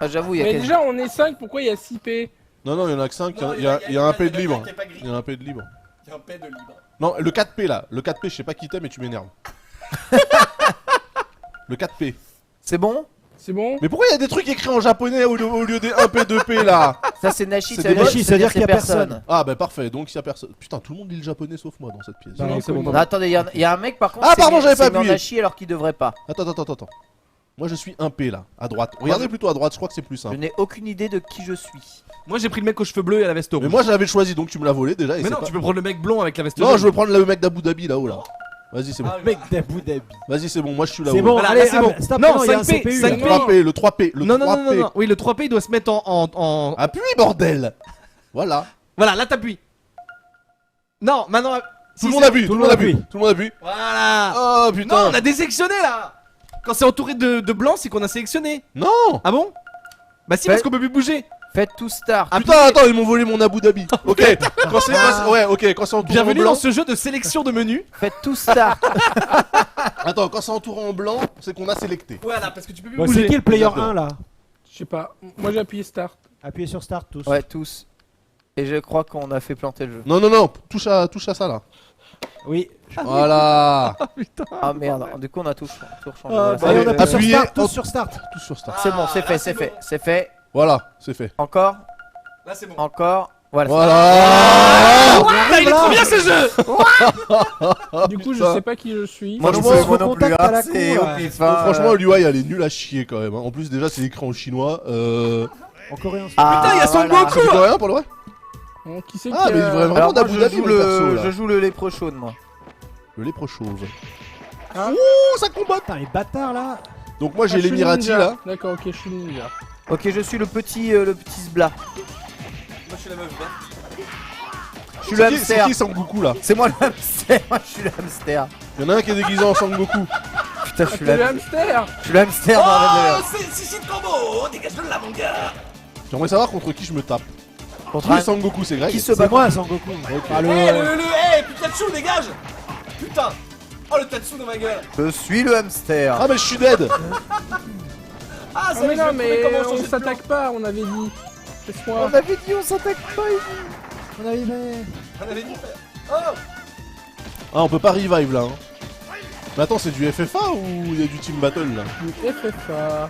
Ah, j'avoue, il y a Mais quel- déjà, on est 5, pourquoi il y a 6 P? Non, non, il y en a que 5, Non, il y a un P de libre. Il y a pas gris. Il y a un P de libre. Il y a un P de libre. Non, le 4P là, le 4P, je sais pas qui t'es, mais tu m'énerves. Le 4P. C'est bon? C'est bon? Mais pourquoi il y a des trucs écrits en japonais au lieu des 1P, 2P là? Ça c'est Nashi, C'est ça veut des dire Nashi, ça veut dire qu'il y a personne. Ah bah parfait, donc il y a personne. Putain, tout le monde lit le japonais sauf moi dans cette pièce. Bah non, c'est bon. Non, attendez, il y a un mec par contre. Ah, c'est pardon, mis- j'avais pas c'est mis en appuyé. Nashi alors qu'il devrait pas. Attends. Moi je suis un P là, à droite. Regardez plutôt à droite, je crois que c'est plus Je simple. n'ai aucune idée de qui je suis. Moi, j'ai pris le mec aux cheveux bleus et à la veste rouge. Mais moi je l'avais choisi donc tu me l'as volé déjà. Et Mais c'est non, pas- tu peux prendre le mec blond avec la veste Non, jaune. je veux prendre le mec d'Abu Dhabi là-haut là. Vas-y, c'est bon. Ah, oui. Mec d'Abu Dhabi. Vas-y, c'est bon, moi je suis là-haut. C'est bon, Voilà, allez, là, c'est bon. stop, Non, il y a un 5P, CPU. 5P. là. 3P, le 3P, le Non, 3P. non, non, non, non. Oui, le 3P il doit se mettre en. Appuie, bordel. Voilà. Voilà, là t'appuies. Non, maintenant. Tout le monde appuie, tout le monde appuie. appuie. Tout le monde appuie. Voilà. Oh Non, putain. on a désélectionné là. Quand c'est entouré de blanc, c'est qu'on a sélectionné. Non. Ah bon? Bah si, Ouais. parce qu'on peut plus bouger. Faites tout start. Ah, Putain, attends, ils m'ont volé mon Abu Dhabi. Ok. Quand c'est ouais, ok, quand c'est entouré en Bienvenue blanc. dans ce jeu de sélection de menus. Faites tout start. Attends, quand c'est entouré en blanc, c'est qu'on a sélecté. Voilà, parce que tu peux plus Bon, bouger. c'est qui le player Exactement. 1 là? Je sais pas. Moi j'ai appuyé Start. Appuyez sur Start tous. Ouais, tous. Et je crois qu'on a fait planter le jeu. Non, non, non, touche à ça là. Oui. Voilà. Ah merde, du coup on a tout changé. Bah, Voilà, allez, on appuie sur appuyez. Start, tous sur Start. Tout sur ça. c'est bon, c'est Ah, fait, là, c'est c'est fait, bon. c'est fait. Voilà, c'est fait. Encore, Là c'est bon. encore. Voilà. Voilà. Ah, il est trop bien ce jeu. Du coup, je putain. sais pas qui je suis. Moi non Franchement, plus, moi non plus. contact à hein, la c'est con, au là. pif, Bon, hein. franchement, l'UI elle est nulle à chier quand même. Hein. En plus, déjà, c'est écrit en chinois. En coréen. Ah, Putain, il y a Son voilà. Goku. C'est du coréen pour le vrai? Hein, qui c'est Ah, qui mais il a- devrait vraiment Alors moi d'Abu Dhabi, je joue le perso, le, là. je joue le léprechaune moi. Le lépre chauve. Hein Oh, ça combat. Putain, les bâtards là. Donc, moi, Ah, j'ai je suis l'Emirati ninja. là. D'accord, ok, je suis ninja. Ok, je suis le petit sbla. Moi je suis la meuf bien. Je suis le C'est hamster. qui Sangoku là? C'est moi le hamster. Moi je suis le hamster. Il y en a un qui est déguisé en Sangoku. Putain, je Ah, suis t'es le le hamster. hamster. Je suis le hamster dans la Oh, c'est Sissi de Combo. Dégage de là, mon gars. J'aimerais savoir contre qui je me tape. Contre Qui est un... Sangoku? C'est Greg? Qui se bat C'est moi, Sangoku. Ah, Hey, Pikachu, dégage. Putain. Oh, le Tatsu dans ma gueule. Je suis le hamster. Ah, mais je suis dead. Ah, Ah, ça mais mais non, mais comment on changer de plan. s'attaque pas, on avait dit. Laisse-moi. On avait dit on s'attaque pas. On arrivait. On avait dit. Oh. Ah, on peut pas revive là. Hein. Mais attends, c'est du FFA ou il y a du team battle là? FFA.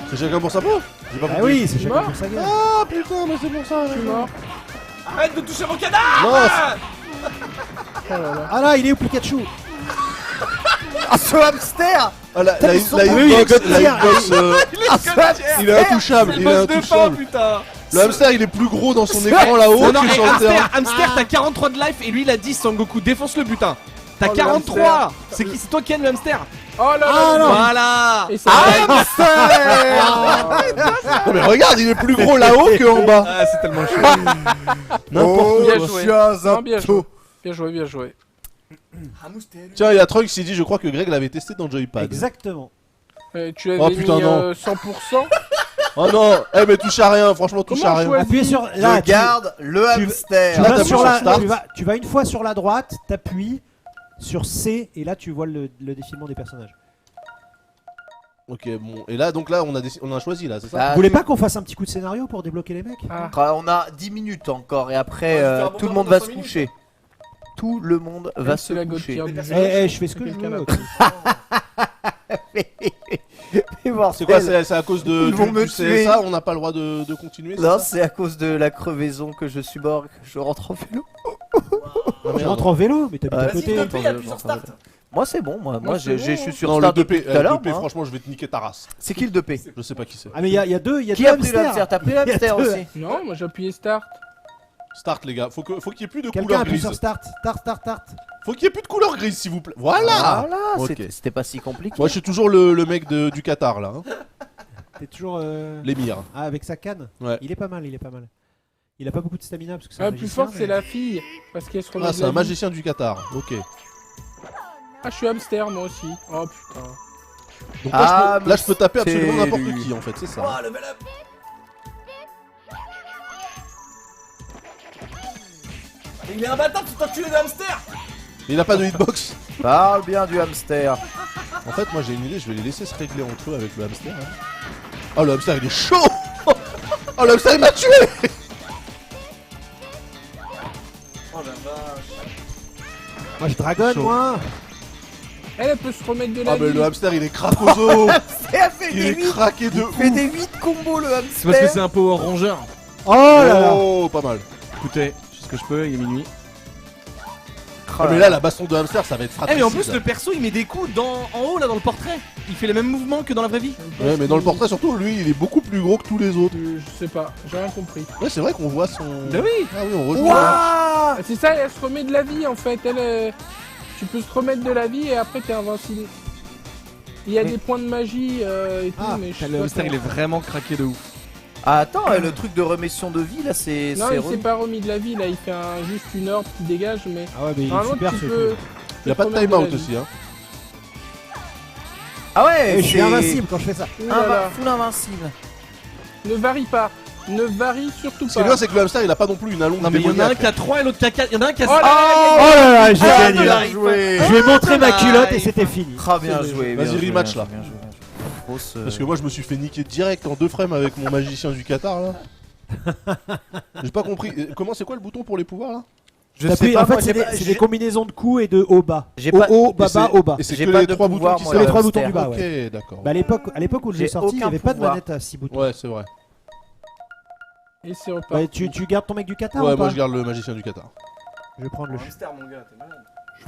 C'est chacun pour sa peau? J'ai pas Ah compris. oui, c'est chacun mort pour sa gueule. Ah putain, mais c'est pour ça. Je suis mort. Arrête de toucher mon cadavre. Non, Oh là là. Ah là, il est où Pikachu? Ah ce hamster. Ah, la Putain, ils sont hitbox, oui, la hitbox, Ah ce hamster. il est intouchable, il est Boss de fin, intouchable. putain. Le hamster, il est plus gros dans son écran là-haut Non, non, que hey, sur le terrain. hamster, t'as 43 de life et lui il a 10 Sangoku. Défonce le butin. T'as Oh, le 43. C'est qui? C'est toi qui aimes le hamster? Oh là là. Ah, non. Voilà. Et ça Non mais regarde, il est plus gros là-haut que en bas. Ah, c'est tellement chaud. N'importe Bien quoi. joué. un Non, bien joué. Bien joué, bien joué. Tiens, il y a Trunks qui dit, je crois que Greg l'avait testé dans Joypad. Exactement. Tu avais Oh, putain, mis non. 100%. Oh non, eh mais touche à rien, franchement touche Comment à rien. choisir Appuyez sur. Je Là, tu garde le tu- hamster. tu Là, vas t'appuies sur sur la. Start. Tu vas une fois sur la droite, t'appuies sur C et là tu vois le défilement des personnages. Ok, bon, et là, donc là, on a choisi là, c'est ça? Ah, Vous voulez pas qu'on fasse un petit coup de scénario pour débloquer les mecs? Ah. On a 10 minutes encore et après Ouais, je vais faire un tout le bon monde moment va dans se 5 coucher. tout le monde va se C'est la coucher. Gauthier du jeu. Je fais ce que je Quelqu'un veux. l'a ok. Mais bon, C'est quoi, c'est à cause de Ils vont me du tuer. CSA, on n'a pas le droit de continuer? Non, c'est à cause de la crevaison que je suis mort, que je rentre en vélo. Je rentre en vélo, mais t'habites à Ouais. Vas-y, côté. 2P, il y a plusieurs starts. Moi c'est bon, moi c'est je bon, suis sur Non, le Start 2P, depuis tout à l'heure. 2P, moi, hein. franchement, je vais te niquer ta race. C'est qui le 2P? Je sais pas qui c'est. Ah, mais il y a deux Qui a pris le hamsters. hamster? T'as pris le hamster deux. aussi? Non, moi j'ai appuyé Start. Start, les gars. Faut qu'il y ait plus de Quelqu'un couleur appuie grise. sur start. Start. Faut qu'il y ait plus de couleur grise, s'il vous plaît. Voilà. Voilà, Ok. c'était pas si compliqué. Moi, je suis toujours le mec du Qatar, là. Hein. T'es toujours. L'émir. Ah, avec sa canne. Ouais. Il est pas mal. Il a pas beaucoup de stamina parce que c'est un La plus magicien, forte, mais- c'est la fille. Parce qu'elle se remet Ah, de c'est la un vie. magicien du Qatar. Ok. Ah, je suis hamster moi aussi. Oh putain. Donc Ah, là, je peux taper c'est absolument n'importe lui. qui, en fait, c'est ça. Oh, level up. Mais il est imbattable, cet enculé de hamster. Mais il a pas de hitbox. Parle bien du hamster. En fait, moi, j'ai une idée. Je vais les laisser se régler entre eux avec le hamster. Hein. Oh, le hamster, il est chaud. Oh, le hamster, il m'a tué. Oh la vache. Moi, je dragonne, Chaud. moi. Elle peut se remettre de la Ah, mais vie. le hamster, il est cracoso. Il a fait Il des est 8 craqué de fait ouf. des 8 combos le hamster. C'est parce que c'est un power rongeur. Oh là là. Oh, pas mal. Écoutez, je fais ce que je peux, il est minuit. Ah, mais là, la baston de hamster, ça va être Eh fratricide. mais en plus le perso il met des coups en haut là dans le portrait. Il fait les mêmes mouvements que dans la vraie vie. Ouais, mais dans le portrait, surtout, lui, il est beaucoup plus gros que tous les autres. Je sais pas, j'ai rien compris. Ouais, c'est vrai qu'on voit son. Bah oui. Ah oui, on rejoue. Ah, c'est ça, elle se remet de la vie en fait. Tu peux se remettre de la vie et après t'es invincible. Il y a Mais- des points de magie et tout, Ah, mais je sais Le pas hamster il est comment. vraiment craqué de ouf. Ah, attends, le truc de remission de vie là, c'est. Non, c'est il re- s'est pas remis de la vie là, il fait juste une orbe qui dégage, mais. Ah ouais, mais il est Normalement, super tu ce peux. coup. Il a pas de remettre timeout la vie. aussi, hein. Ah ouais, Je suis c'est- invincible quand je fais ça. Ouh là là. Full invincible. Ne varie pas. Ne varie surtout Ce qui est pas. bien, c'est que le hamster, il a pas non plus une allonge. Non mais il y en a un démoniaque. qui a 3 et l'autre qui a 4. Il y en a un qui a Oh là là, Oh là là, j'ai Ah, gagné. bien joué. Je vais montrer ma Ah, culotte et il- c'était fini. Ah, bien joué. Vas-y, bien joué, rematch, bien là. joué, bien joué. Grosse, Parce que moi, je me suis fait niquer direct en 2 frames avec mon magicien du Qatar, là. J'ai pas compris. Comment, c'est quoi le bouton pour les pouvoirs, là? Je T'appuies- sais pas, en fait, moi, c'est j'ai des, pas- c'est j'ai- des combinaisons de coups et de haut bas. J'ai Haut, pas- haut, Et bas, c'est- bas, haut bas. Et c'est J'ai que pas les de 3 pouvoir, boutons qui moi, C'est les le trois hamster. boutons du bas, ouais. Ok, d'accord. Bah à l'époque où je l'ai J'ai sorti, il n'y aucun avait pas de pouvoir. manette à 6 boutons. Ouais, c'est vrai. Et c'est reparti. Bah, tu gardes ton mec du Qatar Ouais, ou moi pas je garde le magicien du Qatar. Je vais prendre le Hamster, mon gars, t'es malade.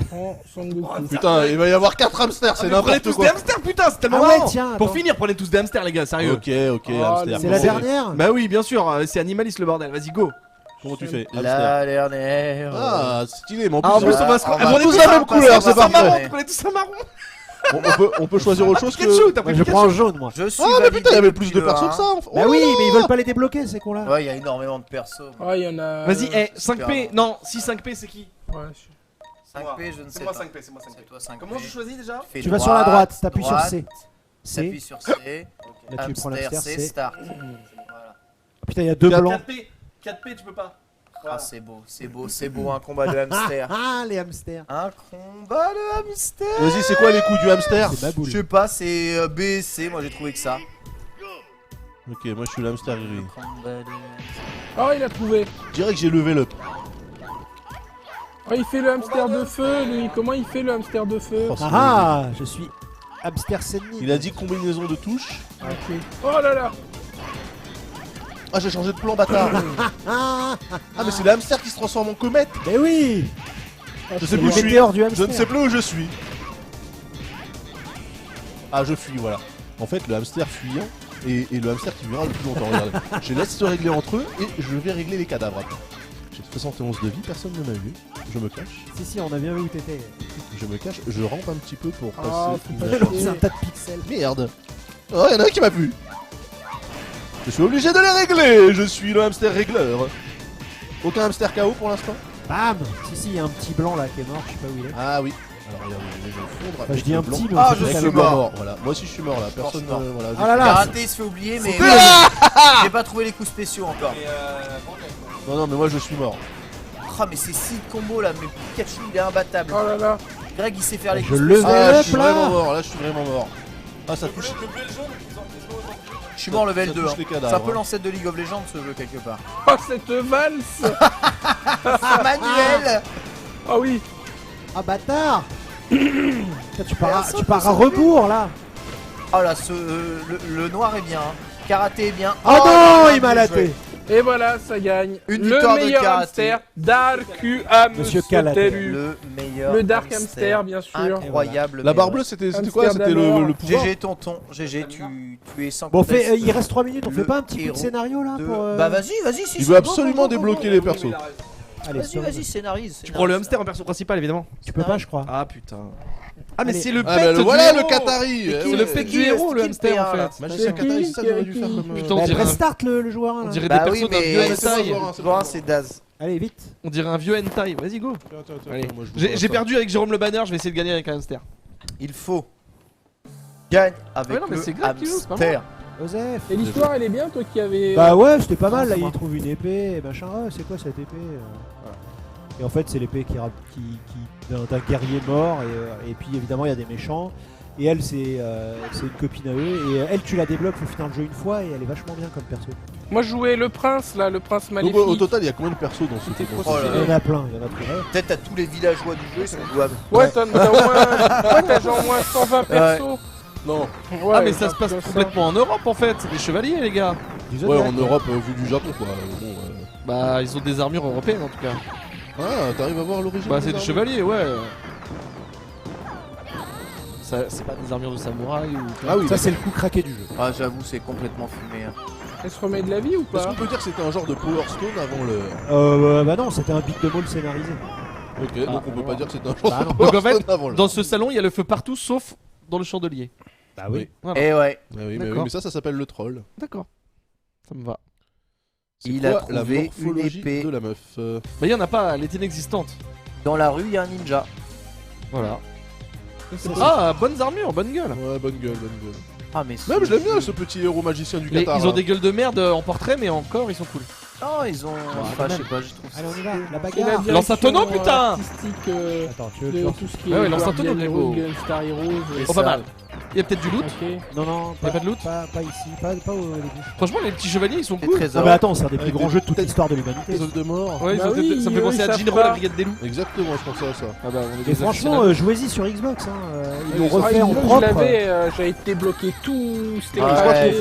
Prends Son Goku. Putain, il va y avoir 4 hamsters, c'est Mais prenez n'importe tous quoi. des hamsters putain, c'est tellement Ah ouais, marrant. tiens, Pour attends. finir, prenez tous des hamsters les gars, sérieux. Ok, ok, Oh, hamster. C'est la Bon, dernière. Bah oui, bien sûr, c'est animaliste le bordel. Vas-y go. Comment tu fais hamster. La dernière. Ah, stylé, mais en Ah, en plus, plus bah, on va se on va prenez tous tous la un même couleur, c'est marron. parfait. Prenez tous un marron. on peut choisir autre chose que. Pikachu, t'as Moi, pris je prends Pikachu. le jaune, moi. Je suis Ah, mais validé putain, il y avait depuis plus de le persos un. que ça. Bah oui, mais ils veulent pas les débloquer, ces cons-là. Ouais, il y a énormément de persos. Oh, il y en a. Vas-y, Ouais, 5P. Non, si 5P c'est qui? 5P, je ne sais C'est moi pas. 5P, c'est moi 5P. C'est toi 5P. Comment je choisis déjà? Fais Tu vas sur la droite, t'appuies sur C. T'appuies C. sur C. Là, tu prends Hamster, l'hamster, C, C. start. Voilà. Putain, il y a deux blancs. 4P, 4P, tu peux pas. Ah, Voilà. c'est beau, un combat de hamster. Ah, les hamsters. Un combat de hamster. Vas-y, c'est quoi les coups du hamster? C'est ma boule. Je sais pas, c'est B et C, moi j'ai trouvé que ça. Ok, moi je suis le hamster gris. Combat de... Oh, il a trouvé. Je dirais que j'ai level up. Oh, il fait le hamster de feu, lui. Comment il fait le hamster de feu? Oh, c'est Ah, je suis hamster Senni. Il a dit combinaison de touches. Ok. Oh là là. Ah, j'ai changé de plan, bâtard. Ah, mais c'est le hamster qui se transforme en comète. Mais oui. Je sais C'est plus le où je suis. météore du Je hamster. ne sais plus où je suis. Ah, je fuis, voilà. En fait, le hamster fuyant et le hamster qui vivra le plus longtemps. Regardez. Je laisse se régler entre eux et je vais régler les cadavres après. J'ai 71 de vie, personne ne m'a vu. Je me cache. Si, on a bien vu où t'étais. Je me cache. Je rampe un petit peu pour Ah, passer. faut pas une- chier. C'est un tas de pixels. Merde. Oh, y'en a un qui m'a pu. Je suis obligé de les régler. Je suis le hamster régleur. Aucun hamster KO pour l'instant. Bam. Si, il y a un petit blanc là qui est mort, je sais pas où il est. Ah oui. Alors regardez, je vais fondre. Enfin, je avec dis le un blanc. petit, mais Ah, on sait je pas Avec suis le le blanc mort. mort. Voilà. Moi aussi je suis mort là. Personne. non. Voilà. Ah là là. Karaté, il se fait oublier, mais Ah j'ai pas trouvé les coups spéciaux encore. Et bon, Non, non, mais moi je suis mort. Ah, mais c'est 6 combos là, mais Pikachu il est imbattable. Oh là là. Greg il sait faire les Je coups le spéciaux. vais. Ah, je hop suis là. vraiment mort. Là, je suis vraiment mort. Ah, ça touche. le bleu et le jaune, ils ont Je suis mort level Ça 2. touche hein. les cadavres, C'est un peu hein. l'ancêtre de League of Legends ce jeu quelque part. Oh, cette valse. Ah, Manuel. Ah oui. Ah bâtard. Putain, tu pars à rebours là. Oh là, le noir est bien. Hein. Karaté est bien. Oh non, là, il m'a bien laté. joué. Et voilà, ça gagne. Une le victoire de meilleur karaté. hamster, Darku Monsieur Kalaté. Hamster. Le meilleur. Le Dark Hamster, bien sûr. Incroyable. La mais barre ouais. bleue, c'était Hamster quoi? C'était d'abord. le pouvoir. GG tonton, GG, tu es sans Bon, conteste. il reste 3 minutes, on Le fait pas un petit peu de héros scénario là de- pour. Bah vas-y, si. Il si, veut go, absolument go, go, go, débloquer go. les persos. Allez, Vas-y, scénarise. Tu prends le hamster en perso principal évidemment. Tu peux pas, je crois. Ah putain. Ah mais Allez. c'est le Ah, pet bah, du voilà héros. le Qatari. C'est C'est le pet du héros le hamster en là. fait. Magicien Qatari, c'est ça que j'aurais dû faire comme. Putain, on Bah, dirait un- restart le joueur 1 On là. dirait Bah des oui, persos d'un vieux mais hentai. c'est Daz. Allez, vite. On dirait un vieux hentai. Vas-y go. Allez. Moi, je vous J'ai vois j'ai ça. perdu avec Jérôme Le Banner, je vais essayer de gagner avec un hamster. Il faut gagne avec Ouais, non, mais le c'est grave qu'il joue, c'est pas hamster. Joseph. Et l'histoire, elle est bien, toi qui avais. Bah ouais, c'était pas mal là, ça il va. trouve une épée et machin. Ah, c'est quoi cette épée voilà. Et en fait, c'est l'épée d'un guerrier mort et puis évidemment, il y a des méchants. Et elle, c'est une copine à eux. Et elle, tu la débloques au final du jeu une fois et elle est vachement bien comme perso. Moi, je jouais le prince, là, le prince Donc maléfique. au total, il y a combien de persos dans ce C'était jeu? trop Oh là Il y là. en a plein, il y en a plein. Peut-être à tous les villageois du jeu, ils sont jouables. Ouais, t'as genre moins 120 persos. Non. Ouais, Ah mais ça un se truc passe comme complètement en Europe en fait, c'est des chevaliers les gars. Du Ouais, Zodiac. en Europe, vu du Japon quoi. Bon, Bah ils ont des armures européennes en tout cas. Ah, t'arrives à voir l'origine Bah des c'est des armes chevaliers ouais. Ça, c'est pas des armures de samouraï ou... Ah oui, Ça, c'est le coup craqué du jeu. Ah, j'avoue, c'est complètement fumé. Hein. Elle se remet de la vie ou Est-ce pas qu'on peut dire que c'était un genre de Power Stone avant le. Bah non, c'était un beat de mall scénarisé. Ok, donc on peut pas dire que c'était un Bah genre non. de Power Donc en fait, Stone avant le. dans ce salon il y a le feu partout sauf dans le chandelier. Bah oui. Voilà. Et ouais, Ah oui, D'accord. mais ça s'appelle le troll. D'accord. Ça me va. C'est Il quoi a la trouvé morphologie une épée. de la meuf. Bah il y en a pas, elle est inexistante. dans la rue, il y a un ninja. Voilà. C'est Ah, bonnes armures, bonne gueule. Ouais, bonne gueule, bonne gueule. Ah, mais Même je l'aime bien ce petit héros magicien du Mais Qatar. ils ont hein. des gueules de merde en portrait mais encore ils sont cool. Non, ils ont. Enfin, je sais pas, je trouve ça. Allez, on y va, la C'est la bagarre. direction, Lance un tonneau, putain artistique Attends, tu veux de le tout ce qui est Ouais, ouais, lance un tonneau, Guardian Grégo. Heroes, Gunstar Heroes. Oh pas mal. Il y a peut-être du loot. Ok. Non, non, Y a pas de loot pas ici, pas au début. Franchement les petits chevaliers ils sont Des cool. Non, trésors. mais attends, c'est un des plus Avec grands des jeux de toute têtes- l'histoire de l'humanité. Les œufs de mort. Ouais, Bah ça oui, me fait eux, penser ils à savent Jinro pas. la brigade des loups. Exactement, je pensais à ça. Ah bah on est Et des franchement, aficionados. jouez-y sur Xbox. Hein. Ils l'ont Sur refait en Xbox, je propre. l'avais, j'avais débloqué tout. C'était Ouais, Je crois craqué.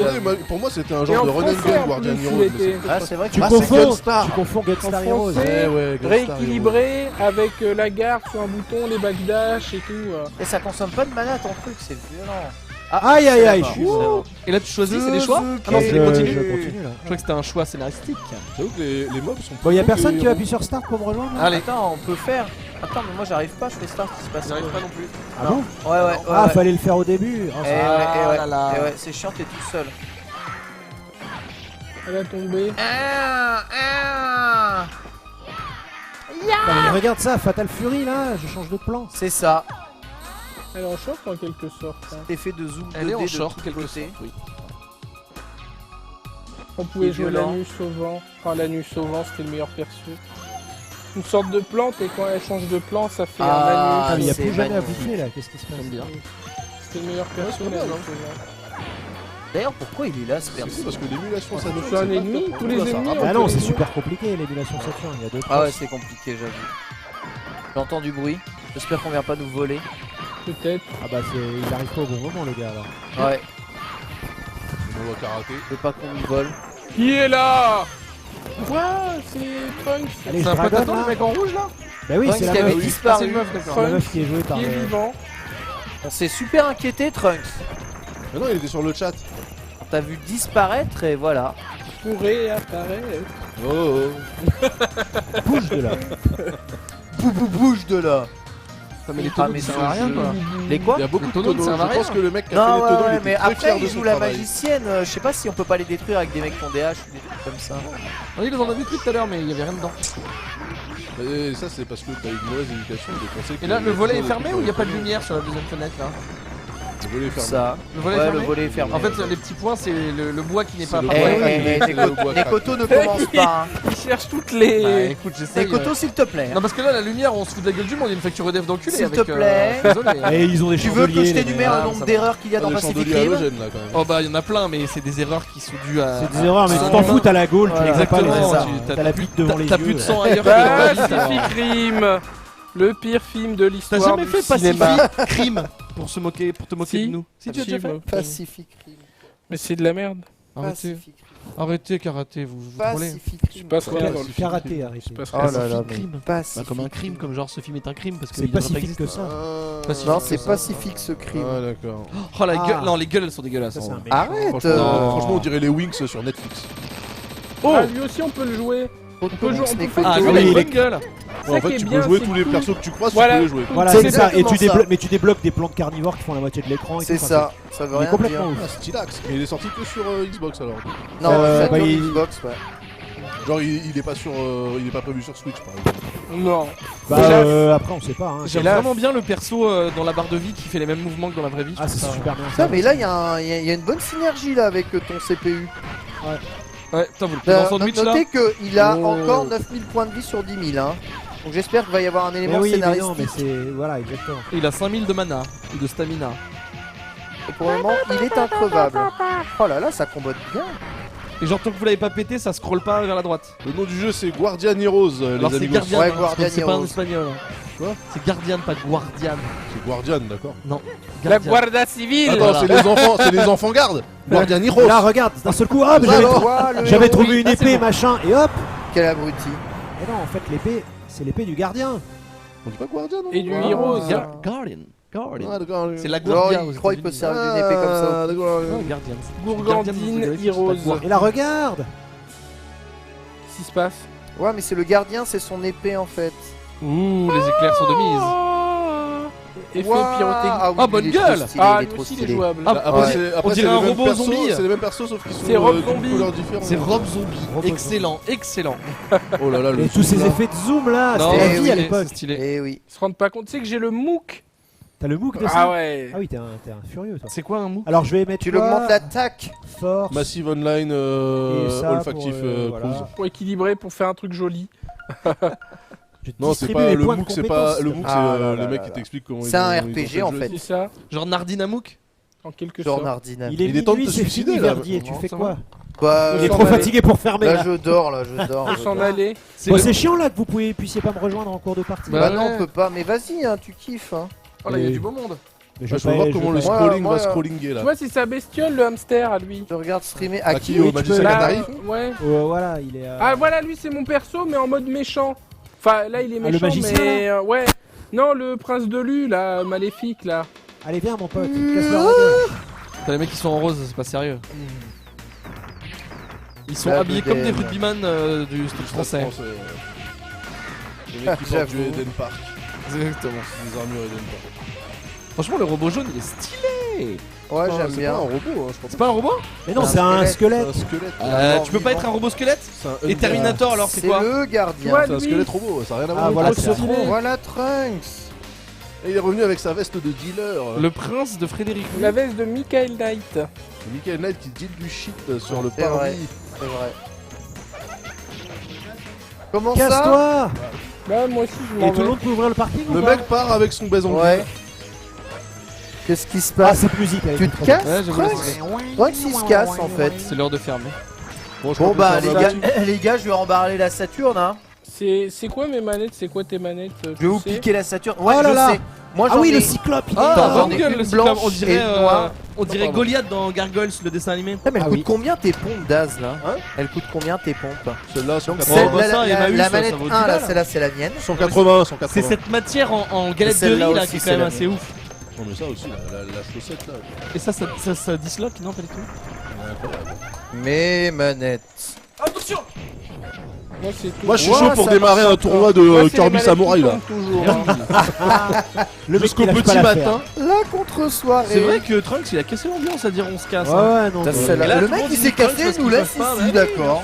que pour moi c'était un Et genre en de run and français, gun en Guardian plus, Heroes. il mais était- c'est Ah, pas- c'est vrai que Tu Ah, c'est confonds Gunstar. Gunstar En Heroes. français, Ouais, Gunstar rééquilibré avec la garde sur un bouton, les backdash et tout. Et ça consomme pas de mana ton truc, c'est violent. Aïe aïe aïe, je suis Ouh. mort. Et là tu choisis, c'est des choix Suzuki. Ah non, c'est Je des continues. je continue là. Je crois que c'était un choix scénaristique. J'avoue que les mobs sont. Bon, y'a plus personne que qui les appuie sur Start pour me rejoindre là Allez. Attends, on peut faire. Attends, mais moi j'arrive pas, je fais start, il se passe J'arrive quoi pas non plus. Ah bon Ouais, ouais, ouais. Ah, ouais. fallait le faire au début. Ah, Eh ça- ouais, Ah eh ouais, là là. eh ouais, c'est chiant, t'es tout seul. Elle a tombé. Mais regarde ça, Fatal Fury là, je change de plan. C'est ça, Elle est en choc en quelque sorte. hein. effet de zoom 2D Elle est en de short tous quelque côtés. sorte, oui. On pouvait Et jouer violent. l'anus sauvant. Enfin, l'anus sauvant, c'était le meilleur perso. Une sorte de plante, et quand elle change de plan, ça fait Ah, un Ah, mais anus. y a c'est plus jamais à magnifique. bouffer là, qu'est-ce qui se passe J'aime bien. C'était le meilleur perso, c'est pas mal, l'anus hein. sauvant. D'ailleurs, pourquoi il est là ce C'est perso fou parce que l'émulation ça C'est un ennemi, tous les ennemis Ah on non, peut c'est les super compliqué l'émulation Saturn, il y a deux Ah ouais, postes. c'est compliqué, j'avoue. J'entends du bruit. J'espère qu'on vient pas nous voler. Peut-être. Ah bah il arrive pas au bon moment le gars alors. Ouais, On va karaté. je veux pas qu'on nous vole. Qui est là? Quoi? C'est Trunks. Allez, C'est je un dragonne potato là. le mec en rouge là Bah oui, Trunks c'est la qui avait meuf. Ah, disparu. c'est une meuf d'accord. C'est la meuf qui est jouée par. Qui est vivant. On s'est super inquiété, Trunks. Mais non, il était sur le chat. On t'a vu disparaître et voilà. Pourrait apparaître. Oh, Bouge de là. Bouge de là. Ça met les Ah, tonneaux mais qui ce servent à rien jeu- quoi. Les quoi? Il y a beaucoup Les de tonneaux ne tonneaux. servent à Je pense rien. que le mec qui a fait Non, les ouais, tonneaux, il ouais, était mais très après fier de il son joue la travail. magicienne. Je sais pas si on peut pas les détruire avec des mecs qui ont des haches ou des trucs comme ça. Oui, ils en avaient plus tout à l'heure mais il y avait rien dedans. Et ça, c'est parce que t'as une mauvaise éducation de penser que. Et là le volet est fermé ou il y a pas de lumière? lumière sur la deuxième fenêtre là? Le volet est fermé. Ça. Le volet est Ouais, fermé. le volet est fermé. En fait les petits points c'est le bois qui n'est C'est pas le Eh, bois. parfait. eh, Ouais, le bois les craque. coteaux ne commencent pas. Hein. Il cherche toutes Bah les. écoute j'essaye. Les coteaux, s'il te plaît. Non parce que là la lumière on se fout de la gueule du monde, il y a une facture EDF d'enculé S'il avec. te plaît. Désolé. Et ils ont des Tu veux que chandeliers, je les t'énumère mecs. le Ah, nombre ça d'erreurs qu'il y a Ah, dans des Pacific chandeliers Rim? halogènes là quand même. Oh bah il y en a plein mais c'est des erreurs qui sont dues à. C'est des erreurs, mais à- tu t'en fous, t'as la gaule, tu Voilà, les as pas les Exactement, ça. erreurs. tu- T'as la bite devant les yeux. T'as plus de sang ailleurs que dans la vie. Pacific Rim. Le pire film de T'as l'histoire jamais du fait cinéma. Pacific Crime pour te moquer Si. de nous? Si tu as déjà fait. Pacific Rim. Mais c'est de la merde. Arrêtez, Pacific Rim. arrêtez karaté, vous trollez. Pacific Je Rim. passerai Ouais, dans le Karaté, film. arrêtez. Je passerai Oh dans le là là, Pacific mais Rim. Bah, Pacific. comme un crime, comme genre ce film est un crime parce que C'est il devrait pas si pas vite que exister. ça. Pacific. Non, c'est Pacific ce crime. Ah, d'accord. Oh la Ah. gueule, non les gueules elles sont dégueulasses. Ça, c'est en un vrai. mec. Arrête Franchement, on dirait les Wings sur Netflix. Oh, lui aussi on peut le jouer. On peut jouer, on peut faire- Ah, Oui, lui, il a une il bonne est- gueule. Ça En qui fait, est tu bien, peux jouer c'est tous les cool. persos que tu croises, Voilà. tu peux les jouer. Voilà, C'est c'est ça. Et exactement ça. mais tu débloques des plantes carnivores qui font la moitié de l'écran. et C'est tout. ça, ça veut Il est rien complètement dire. ouf. Ah, stylax. Mais il est sorti que sur Xbox alors. Non, ça bah, tourne il- Xbox, ouais. Genre, il est pas sur, il est pas prévu sur Switch par exemple. Non. Bah, Déjà- après, on sait pas. Hein. J'aime là- vraiment bien le perso dans la barre de vie qui fait les mêmes mouvements que dans la vraie vie. Ah, je c'est trouve ça- super bien. Putain, mais là, il y a une bonne synergie là avec ton CPU. Ouais, putain, vous le prenez en sandwich là. Notez qu'il a Oh. encore 9000 points de vie sur 10 000. Hein. Donc j'espère qu'il va y avoir un Mais élément oui, mais scénaristique. non, mais c'est. Voilà, exactement. Il a 5000 de mana ou de stamina. Et pour le moment, il est increvable. Oh là là, ça combote bien. Et genre tant que vous l'avez pas pété, ça scrolle pas vers la droite. Le nom du jeu c'est Guardian Heroes, Alors les c'est amigos. Guardian, Ouais, hein, Guardian c'est pas en Heroes. espagnol. hein. Quoi C'est Guardian, pas Guardian. C'est Guardian, d'accord. Non. La Guardian. Guardia Civile. Attends, Voilà. c'est les enfants garde. Guardian Heroes. Là, regarde, d'un seul coup, hop, Toi, le j'avais héros. trouvé une Ah, c'est épée, bon. machin, et hop. Quel abruti. Et non, en fait, l'épée, c'est l'épée du gardien. On dit pas Guardian non Et du Ah. Heroes. Guardian. Guardian. Ah, d'accord. C'est la Genre, Guardia. il croit qu'il peut se servir d'une épée comme ça. Ah, d'accord. Ouais, Guardian. Gourgandine Guardian, Heroes. c'est pas Et là, regarde. Qu'est-ce qui se passe? Ouais, mais c'est le gardien, c'est son épée en fait. Ouh, les éclairs sont de mise. Effet Ouah, pyrotechnique. ah, oui, Ah, bonne il est trop gueule. stylé, Ah, il est lui trop aussi il est stylé. jouable. Ah, Après, ouais. c'est On dirait les un mêmes robot persos, zombie. C'est les mêmes persos sauf qu'ils sont C'est Rob d'une Zombie. couleur différente. C'est Rob Zombie. Rob Excellent, excellent. Oh là là, le Et tous ces zoom, là. effets de zoom là, Non, c'était la mais vie oui, à c'est l'époque. stylé. Eh oui. Ils se rendent pas compte. Tu sais que j'ai le MOOC. T'as le MOOC de ça Ah ouais. Ah oui, t'es un furieux, toi. C'est quoi un mot? Alors, je vais mettre Tu quoi l'augmentes l'attaque. Force. Massive Online Et ça olfactif pour, voilà. cruise. Pour équilibrer, pour faire un truc joli. Je Non, c'est distribue pas les le points de MOOC, c'est pas compétences. le MOOC, Ah c'est là le là mec là qui t'explique comment C'est ils ont- un ils ont RPG, fait le en jeu. fait. C'est ça, Genre Nardinamouk? en quelque Genre sorte. Nardina. Il est Il est temps de minuit, te c'est suicider, fini, là. Verdier. Tu Non, fais ça quoi va. Bah, Il est s'en trop aller. fatigué pour fermer là, là. je dors, là, je dors. Faut je s'en dors. aller. C'est Bon, le- c'est chiant là que vous puissiez pas me rejoindre en cours de partie. Bah, Bah non, ouais. on peut pas. Mais vas-y, hein, tu kiffes. Hein. Oh là, il y a Et- du beau monde. Mais Je veux vais voir pas- comment le vais pas- scrolling moi, va scrollinger Tu là. vois, c'est sa bestiole, le hamster à lui. Je regarde streamer. À À qui qui au oui, tu magicien peux- Là, Qatari ouais. Voilà, il est. Ah voilà, lui c'est mon perso, mais en mode méchant. Enfin, là il est Ah, le méchant, magicien, mais ouais. Non, le prince de Lu, là, maléfique, là. Allez, viens, mon pote, casse-leur la gueule. T'as les mecs qui sont en rose, c'est pas sérieux. Ils sont La habillés comme des bedaine. rugbyman du stade français. Les mecs qui portent du J'avoue. Eden Park. Exactement. Des armures Eden Park. Franchement, le robot jaune, il est stylé. Ouais, Non, j'aime c'est bien. pas un robot, hein, je pense. C'est pas un robot? Mais non, C'est c'est un un C'est squelette. un squelette. Tu peux pas être un robot squelette? C'est un Et undead. Terminator, alors c'est C'est quoi? le Tu gardien. vois, C'est un lui, squelette robot, ça n'a rien à voir. Ah, voilà, trop c'est stylé. Voilà Trunks. Et il est revenu avec sa veste de dealer. Le prince de Frédéric. la veste de Michael Knight. Michael Knight qui deal du shit sur le C'est vrai. parvis. C'est vrai. Comment ça? Casse-toi. Bah, moi aussi je m'en Et tout le vais. monde peut ouvrir le parking ou Le pas mec part avec son baiser en Ouais. Qu'est-ce qui se Ah, passe? cette musique, elle Tu est te trop casses, Ouais, j'avoue, Trunks? Trunks il se casse en fait. C'est l'heure de fermer. Bon, je Bon crois bah que les ça gars, va. les gars, je vais rembarrer la Saturne hein. C'est quoi mes manettes? C'est quoi tes manettes? Je vais vous sais piquer la Saturne. Ouais, Oh là je là. sais. Moi Ah j'en oui, ai... le cyclope, il est Ah, là. j'en Bonne ai gueule, une le cyclope, blanche on dirait, et une noire. on dirait pardon. Goliath dans Gargoyles, le dessin animé. Ah, mais elle Ah coûte oui. combien tes pompes Daz là Hein Elle coûte combien tes pompes? Celle-là, 180. Celle- bah ça, la, Emmaüs, la ça manette vaut 10 1 là, balles. celle-là c'est la mienne. 180, 180. C'est cette matière en galette de Celle-là riz là aussi, qui est quand c'est même la assez ouf. Non, mais ça aussi, la chaussette là. Et ça disloque, non, pas du tout? Mes manettes. Attention. Moi c'est tout. Moi, je suis Ouais, chaud pour ça démarrer marche un tournoi Moi, de c'est les Kirby manettes Samurai qui là. tombent toujours, hein. Le mec, Jusqu'au il lâche pas petit l'affaire. matin. La contre-soirée. C'est vrai que Trunks il a cassé l'ambiance à dire on se casse. Ouais, hein. ouais, non. Putain, mais- celle-là, Et là, le tout le mec monde il dit s'est Trunks cassé, parce nous qu'ils laisse peuvent pas, ici, bah d'accord.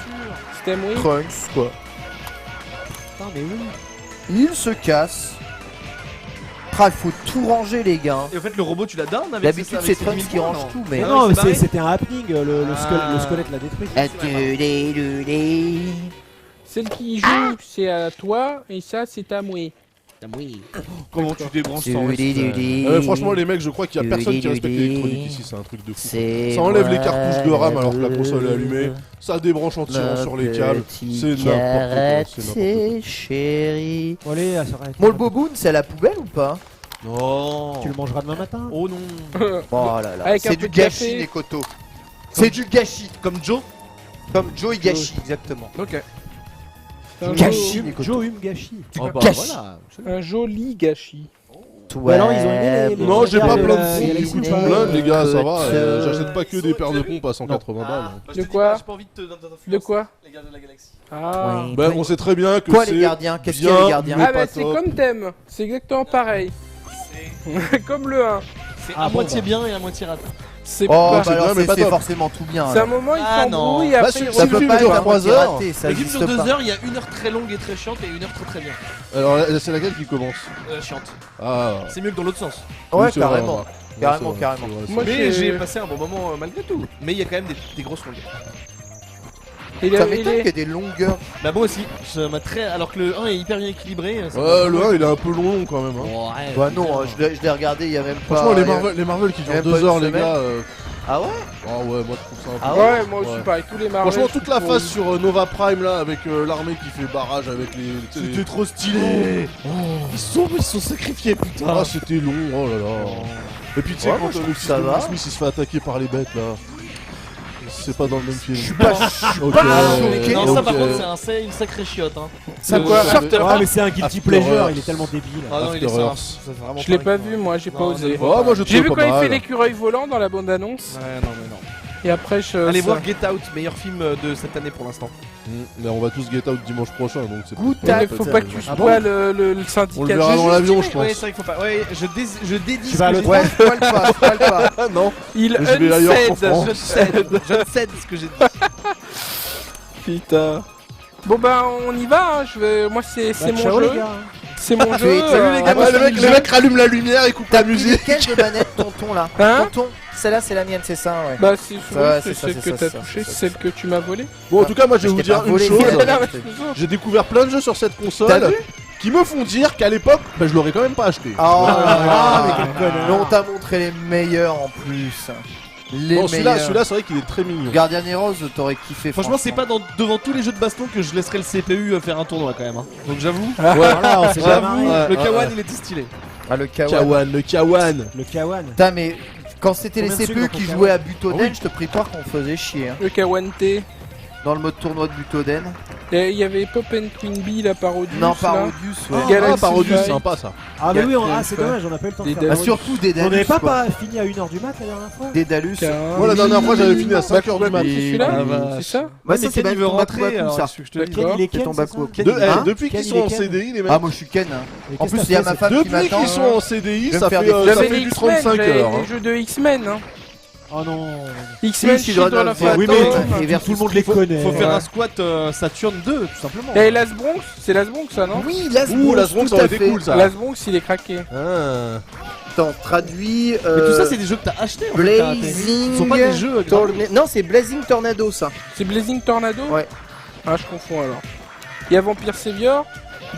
C'était oui. Trunks quoi. Putain, mais oui. Il se casse. Ah, il faut tout ranger les gars. Et en fait le robot tu l'as down avec D'habitude avec c'est ses Trunks 1000 qui points, range non tout, mais... Mais Ah non, ouais, mais c'est pareil. c'était un happening, le Ah. squelette l'a détruit. Celle qui joue, c'est à toi, et ça, c'est à moi. Comment tu débranches sans Franchement, les mecs, je crois qu'il y a personne qui respecte l'électronique ici, c'est un truc de fou. C'est Ça enlève les cartouches de RAM alors que la console est allumée, ça débranche en tirant sur les câbles, c'est n'importe quoi, c'est n'importe quoi. Chérie. Bon, allez, ça arrête. Bon, le boboon, c'est à la poubelle ou pas? Non. Tu le mangeras demain matin. Oh non. Oh là là, Avec un c'est peu du de gâchis, café. Nekoto. C'est du gâchis, Comme Joe. comme Joe Higashi, exactement. Ok. Un Gâchis, jo- Nekoto. Joe Gashi. Oh bah Gâchis. voilà. Un joli gâchis. Bah alors, ils ont aimé les Non, j'ai pas de plein la de Galaxy sous, ou du pas plein, les gars, ça va. Euh, J'achète pas que des paires de pompes à 180 balles. De quoi J'ai pas envie de De quoi Les gars de la galaxie. Ah. Ouais. Ben, on sait très bien que Quoi c'est les gardiens? Qu'est-ce qu'il y a bien, les gardiens? mais Ah bah pas c'est top. comme thème, c'est exactement pareil. Comme le 1. C'est Ah à bon, moitié bah. bien et à moitié raté. C'est Oh pas... bah alors bien, mais pas c'est top. forcément tout bien. C'est un alors. moment il Ah, s'embrouille non. et Bah, après il ça Ça le peut film pas dure être à 3 moitié heures. raté, ça Le film existe sur 2 pas. heures, il y a une heure très longue et très chiante et une heure très très bien. Alors, c'est laquelle qui commence Chiante. Ah, C'est mieux que dans l'autre sens. Ouais, oui, c'est vrai, carrément. ouais. Carrément, Ouais, c'est vrai, carrément. c'est vrai, c'est Moi, vrai. Mais j'ai- j'ai passé un bon moment malgré tout. Mais il y a quand même des grosses longueurs. il Ça est- il m'étonne est- qu'il y ait des longueurs. Bah moi aussi. Ça m'a très. Alors que le 1 est hyper bien équilibré. ça Ouais, m'a- le 1 il est un peu long quand même. Hein. Ouais. Bah non, je l'ai regardé il y a même pas. Franchement, il y a- les Marvel qui il y a durent même pas 2 heures, une les semaine. gars. Ah ouais? Ah ouais, moi je trouve ça un peu. Ah Ouais, moi aussi Ouais. pareil, tous les Marvel. Franchement, je toute la trouve phase pourris. sur Nova Prime là, avec l'armée qui fait barrage avec les. tu sais, les- trop stylé. Ils sont sacrifiés putain. Ah, c'était long, oh là là. Et puis tu sais, Ouais, quand moi, je le trouve fils ça de va. Will Smith il se fait attaquer par les bêtes là. C'est pas dans le même film. Je suis pas Ok, choqué. Non, ok. ça par contre c'est une sacrée chiotte. Hein. C'est quoi Ouais, mais c'est un guilty After pleasure, Earth. il est tellement débile. Ah non, il est After ça. Earth. C'est vraiment Je l'ai pas pareil, vu moi, j'ai pas Non, osé. ne le Oh, moi je J'ai vu trouve quand pas il fait mal. l'écureuil volant dans la bande annonce. Ouais, non, mais non. Et après je. Allez ça- voir Get Out, meilleur film de cette année pour l'instant. Mais on va tous get out dimanche prochain donc c'est Good pas- Mais faut pas que tu Ah spoil le On syndicat. le verra dans l'avion, je Ouais, pense. c'est vrai qu'il faut pas. Ouais, je dédie. Tu vas à ce que l'autre j'ai Ouais, spoil pas, spoil pas. Ah non, Il je vais ailleurs qu'en uncède. France. Je ne cède ce que j'ai dit. Putain. Bon bah on y va, hein. moi c'est Bah, mon ciao, jeu. les gars. C'est mon Tu jeu. es- salut, les gars, Ah, le mec rallume la lumière et coupe la T'as pris musique. lesquelles de manette, tonton là? Hein Tonton, celle-là c'est la mienne, c'est ça, ouais. Bah c'est Ouais, c'est c'est ça, celle c'est que ça, t'as c'est touchée, ça, c'est c'est celle que tu m'as volée. Bon, en tout cas, moi je vais Je vous t'ai dire pas une volé, chose. c'est la- J'ai découvert plein de jeux sur cette T'as console vu? qui me font dire qu'à l'époque, bah, je l'aurais quand même pas acheté. Oh là là, mais quel connard. mais on t'a montré les meilleurs en plus. Les Non, celui-là, meilleurs. c'est vrai qu'il est très mignon. Guardian Heroes, t'aurais kiffé. Franchement, c'est pas devant tous les jeux de baston que je laisserai le CPU faire un tournoi quand même. Hein. Donc j'avoue. Voilà, on s'est pas J'avoue, marré. le ouais, Kawan ouais. il était stylé. Ah, le Kawan. Kawan, le Kawan. Le Kawan. Putain, mais quand c'était les Combien de CPU secondes qui pour jouaient à Kawan Butoden, je te prépare qu'on faisait chier. Hein. Le Kawante. Dans le mode tournoi de Butoden. Et il y avait Pop and Queen Bee, la Parodius. Non, là. Parodius, ouais. Ah, Galaxy Parodius, Fight. sympa ça. Ah, mais oui, Quel c'est fait. dommage, on a pas eu le temps de Des faire. Ah, Dalus. surtout des On Dalus. n'avait pas quoi. fini à 1h du mat la dernière fois. Des Dalus. Moi, la dernière fois, j'avais fini à 5h du mat. C'est celui-là Ah, vache. C'est ça Ouais, mais ça c'est Ken, il veut ton rentrer, Bakubaku, alors ça. qu'est-ce que je te dis D'accord. Ken, il est C'est Ken, ton c'est Bakubaku. ça Hein Depuis Ken, qu'ils il sont est en Ken. CDI, les mecs. Ah, moi je suis Ken. Hein. Mais En qu'est-ce plus, que il y a ça ma fait, femme qui Depuis m'attend. qu'ils sont en CDI, Je vais ça me faire fait des- ça J'avais fait les du X-Men, 35 j'avais heures. les hein. jeux de X-Men. Hein. Oh non. X-Men, Si, Children Children of of the Atom. Oui, mais Atom. et vers tout le monde les connaît. Faut faire Ouais. un squat Saturn 2 tout simplement. Et Las Bronx, c'est Las Bronx ça non Oui, Las Ouh, la Bronx, tout ça aurait à été fait. cool ça. Las Bronx il est craqué. Ah. Attends, traduit. Mais tout ça c'est des jeux que t'as achetés en fait. t'as raté. Blazing. Ce sont pas des jeux gratuits. Non, c'est Blazing Tornado ça. C'est Blazing Tornado Ouais. Ah je confonds alors. Il y a Vampire Savior,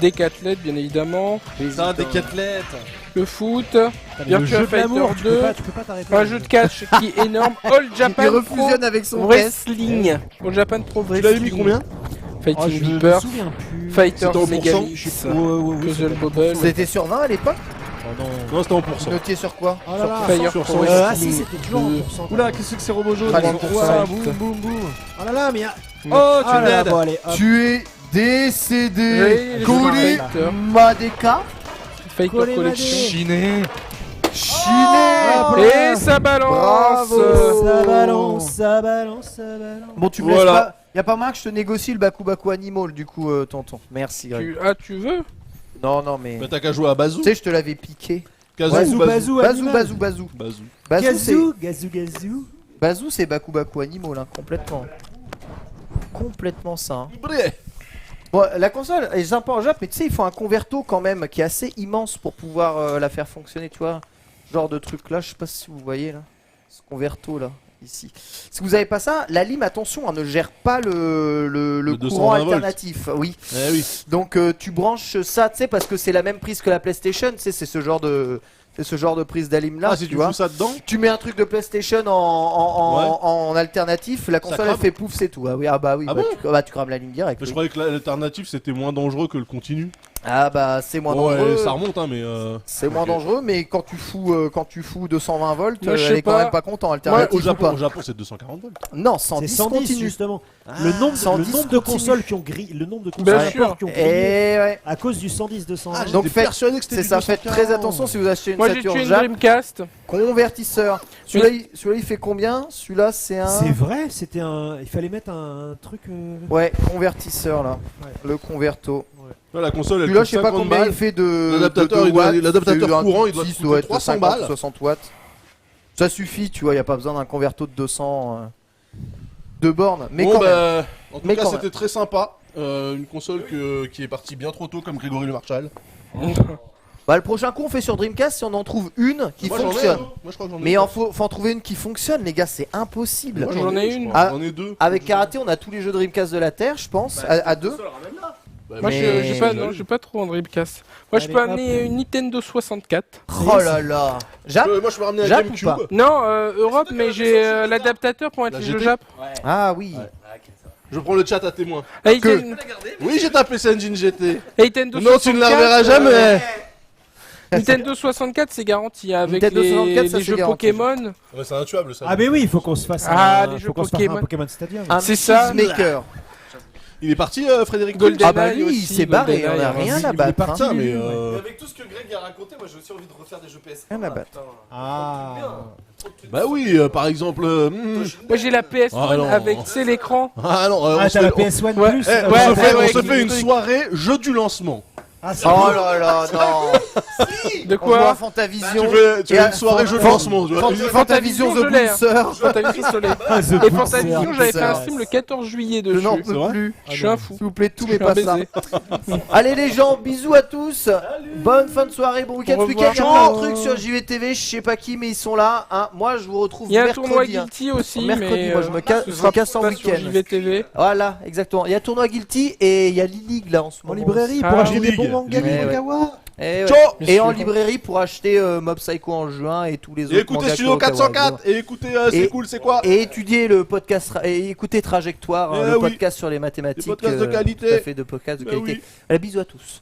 Decathlete bien évidemment, C'est un des cathlètes. le foot, Le Virtua jeu de Fighter l'amour, 2, tu peux pas t'arrêter. un jeu de catch qui est énorme, All Il Japan Pro refusionne avec son vest. Wrestling. All Japan Pro Tu Wrestling. l'avais mis combien Oh, Fighting je me Beeper, souviens plus. Fighters C'était en Mega pourcent Mix, Ouais, ouais, ouais, Puzzle c'était- Bobble. C'était sur 20 à l'époque? Oh non. Non, c'était en pourcent. Notiez sur quoi? Oh là là. Fire sur Pro cent. Wrestling. Ah si, c'était toujours en pourcent. Oula, qu'est-ce que c'est Robo Jaune Ah, les Ouah, pourcents. boum boum boum. Oh là là, mais. Oh, tu Ah là es là, dead. bon, allez, hop. Tu es décédé. Oui, les Koli Fighter. Madeka. Fighter Collez Collection. Chiné. Chiné. Et ça balance. Bravo. Ça balance, ça balance, ça balance. Bon, tu me Voilà. laisses pas. Y'a pas moyen que je te négocie le Bakubaku Animal du coup, tonton. Merci, Greg. Tu veux Non, mais. Bah, t'as qu'à jouer à Bazou. Tu sais, je te l'avais piqué. Kazoo Bazou, ou bazou, Bazou, animal. bazou, bazou. Bazou. Bazou, c'est. Gazou, gazou, gazou. Bazou, c'est Bakubaku Animal, hein, complètement. Complètement ça. Hein. Bref. Bon, la console est sympa en Jap, mais tu sais, il faut un converto quand même qui est assez immense pour pouvoir la faire fonctionner, tu vois. Genre de truc là, je sais pas si vous voyez là. Ce converto là. ici. Si vous avez pas ça, la lime, attention, ne gère pas le courant 220 volts. alternatif. Oui. Eh oui. Donc tu branches ça, tu sais, parce que c'est la même prise que la PlayStation, tu sais, c'est ce genre de prise d'alim là, Ah, si tu vois. fous ça dedans. Tu mets un truc de PlayStation en alternatif, la console elle crame fait pouf, c'est tout. Ah oui, ah bah oui, Ah bah, bon tu crames la ligne direct. Je oui. croyais que l'alternative c'était moins dangereux que le continu. Ah bah c'est moins Ouais, dangereux. ça remonte, hein, mais. C'est moins Ok. dangereux, mais quand tu fous 220 volts, Moi, je elle sais est quand pas. même pas content. Ouais, Alternative au Japon, ou pas. c'est 240 volts. Non, C'est 110 110 continue. justement. Ah, le nombre 110 de continue. consoles qui ont grillé, le nombre de Bien consoles sûr. qui ont grillé Et ouais. à cause du 110 200. Ah, Donc j'étais persuadé que c'était C'est du ça, faites 240. très attention si vous achetez une Moi j'ai Saturn tué une Jap. Dreamcast. Convertisseur. Celui-là il fait combien? Celui-là c'est un. C'est vrai, c'était un. Il fallait mettre un truc. Ouais, convertisseur là. Ouais. Le converto. Ouais, la console elle Celui-là, coûte je sais pas 50 combien balles. il fait de. L'adaptateur, de il doit- watts. l'adaptateur C'est un courant, il doit 10, coûter ouais, être 300 50, balles. 60 watts. Ça suffit, tu vois, y a pas besoin d'un converto de 200 de bornes. Mais Bon, quand même. bah, en tout Mais cas, quand c'était très sympa. Une console qui est partie bien trop tôt, comme Grégory Le Marchal. Bah, le prochain coup, on fait sur Dreamcast si on en trouve une qui Moi, j'en ai, fonctionne. hein. Moi, je crois que j'en ai. Mais faut en trouver une qui fonctionne, les gars, c'est impossible. Moi, J'en ai je une. crois. Ah, J'en ai deux. Avec Karaté, on a tous les jeux Dreamcast de la Terre, je pense, à deux. Bah, Moi Mais- j'ai pas trop en Dreamcast. Moi je Allez, peux hop. amener une Nintendo 64. Oh là là. Jap Moi, je peux ramener un Jap ou GameCube. pas Non, Europe, mais j'ai l'adaptateur pour mettre La les jeux GT. Jap. Ah oui. Je prends le chat à témoin. Et Que Oui, j'ai tapé ça Engine GT. Nintendo Non, tu ne la 64, reverras jamais. Nintendo 64 c'est garanti avec Nintendo 64, ça, les c'est jeux garanti. Pokémon. Ouais, c'est intuable ça. Ah mais oui, il faut qu'on se fasse Ah, un, les jeux faut qu'on se fasse un Pokémon. Pokémon Stadium. Un C'est ça. Maker. Il est parti, Frédéric Golden- Ah bah GoldenEye lui, il aussi, s'est barré, on GoldenEye, a rien il à est battre. parti. hein. Putain, mais Et avec tout ce que Greg a raconté, moi j'ai aussi envie de refaire des jeux PS. Rien à battre. Ah. Bah oui, par exemple. Moi j'ai la PS1 Ah, non. avec c'est l'écran. Ah non, Ah, on se t'as la fait- PS1 Ouais. plus Eh, ah, on ouais, se ouais, fait, ouais, on se avec fait les une trucs. soirée jeu du lancement. Ah, c'est Oh là là, non. De On joue à quoi Fantavision. Tu fais une soirée jeu de Fan- lancement, tu vois. Fantavision The je l'ai, hein. Bouncer. Fantavision Soleil. Ah, The Et Bouncer. Fantavision, j'avais fait un Ça. stream le 14 juillet Je dessus. n'en C'est peux vrai plus. Je suis un fou. S'il vous plaît, tout Je mais suis un pas ça. baiser. Allez les gens, bisous à tous. Bonne fin de soirée, bon week-end. Au Ce week-end, il y a revoir. plein de trucs sur JVTV, je sais pas qui, mais ils sont là. Hein. Moi, je vous retrouve Il y a un mercredi. tournoi hein. Guilty aussi, Mercredi, mais moi, je me casse- ce je sera me casse en pas sur week-end. JVTV. Voilà, exactement. Il y a tournoi Guilty et il y a l'e-league là en ce En moment. librairie Ah, pour acheter Ligue. des bons mangas Ouais, du ouais. Mangawa. Et, ouais. Ciao. Et en Monsieur. librairie pour acheter Mob Psycho en juin et tous les autres. Et écoutez mangas Studio Kurokawa. 404 et écoutez C'est Et- cool, c'est quoi Et étudier le podcast et écouter Trajectoire, Eh le oui. podcast sur les mathématiques. Des podcasts de qualité. Tout à fait, de podcasts de Eh qualité. oui. Allez, bisous à tous.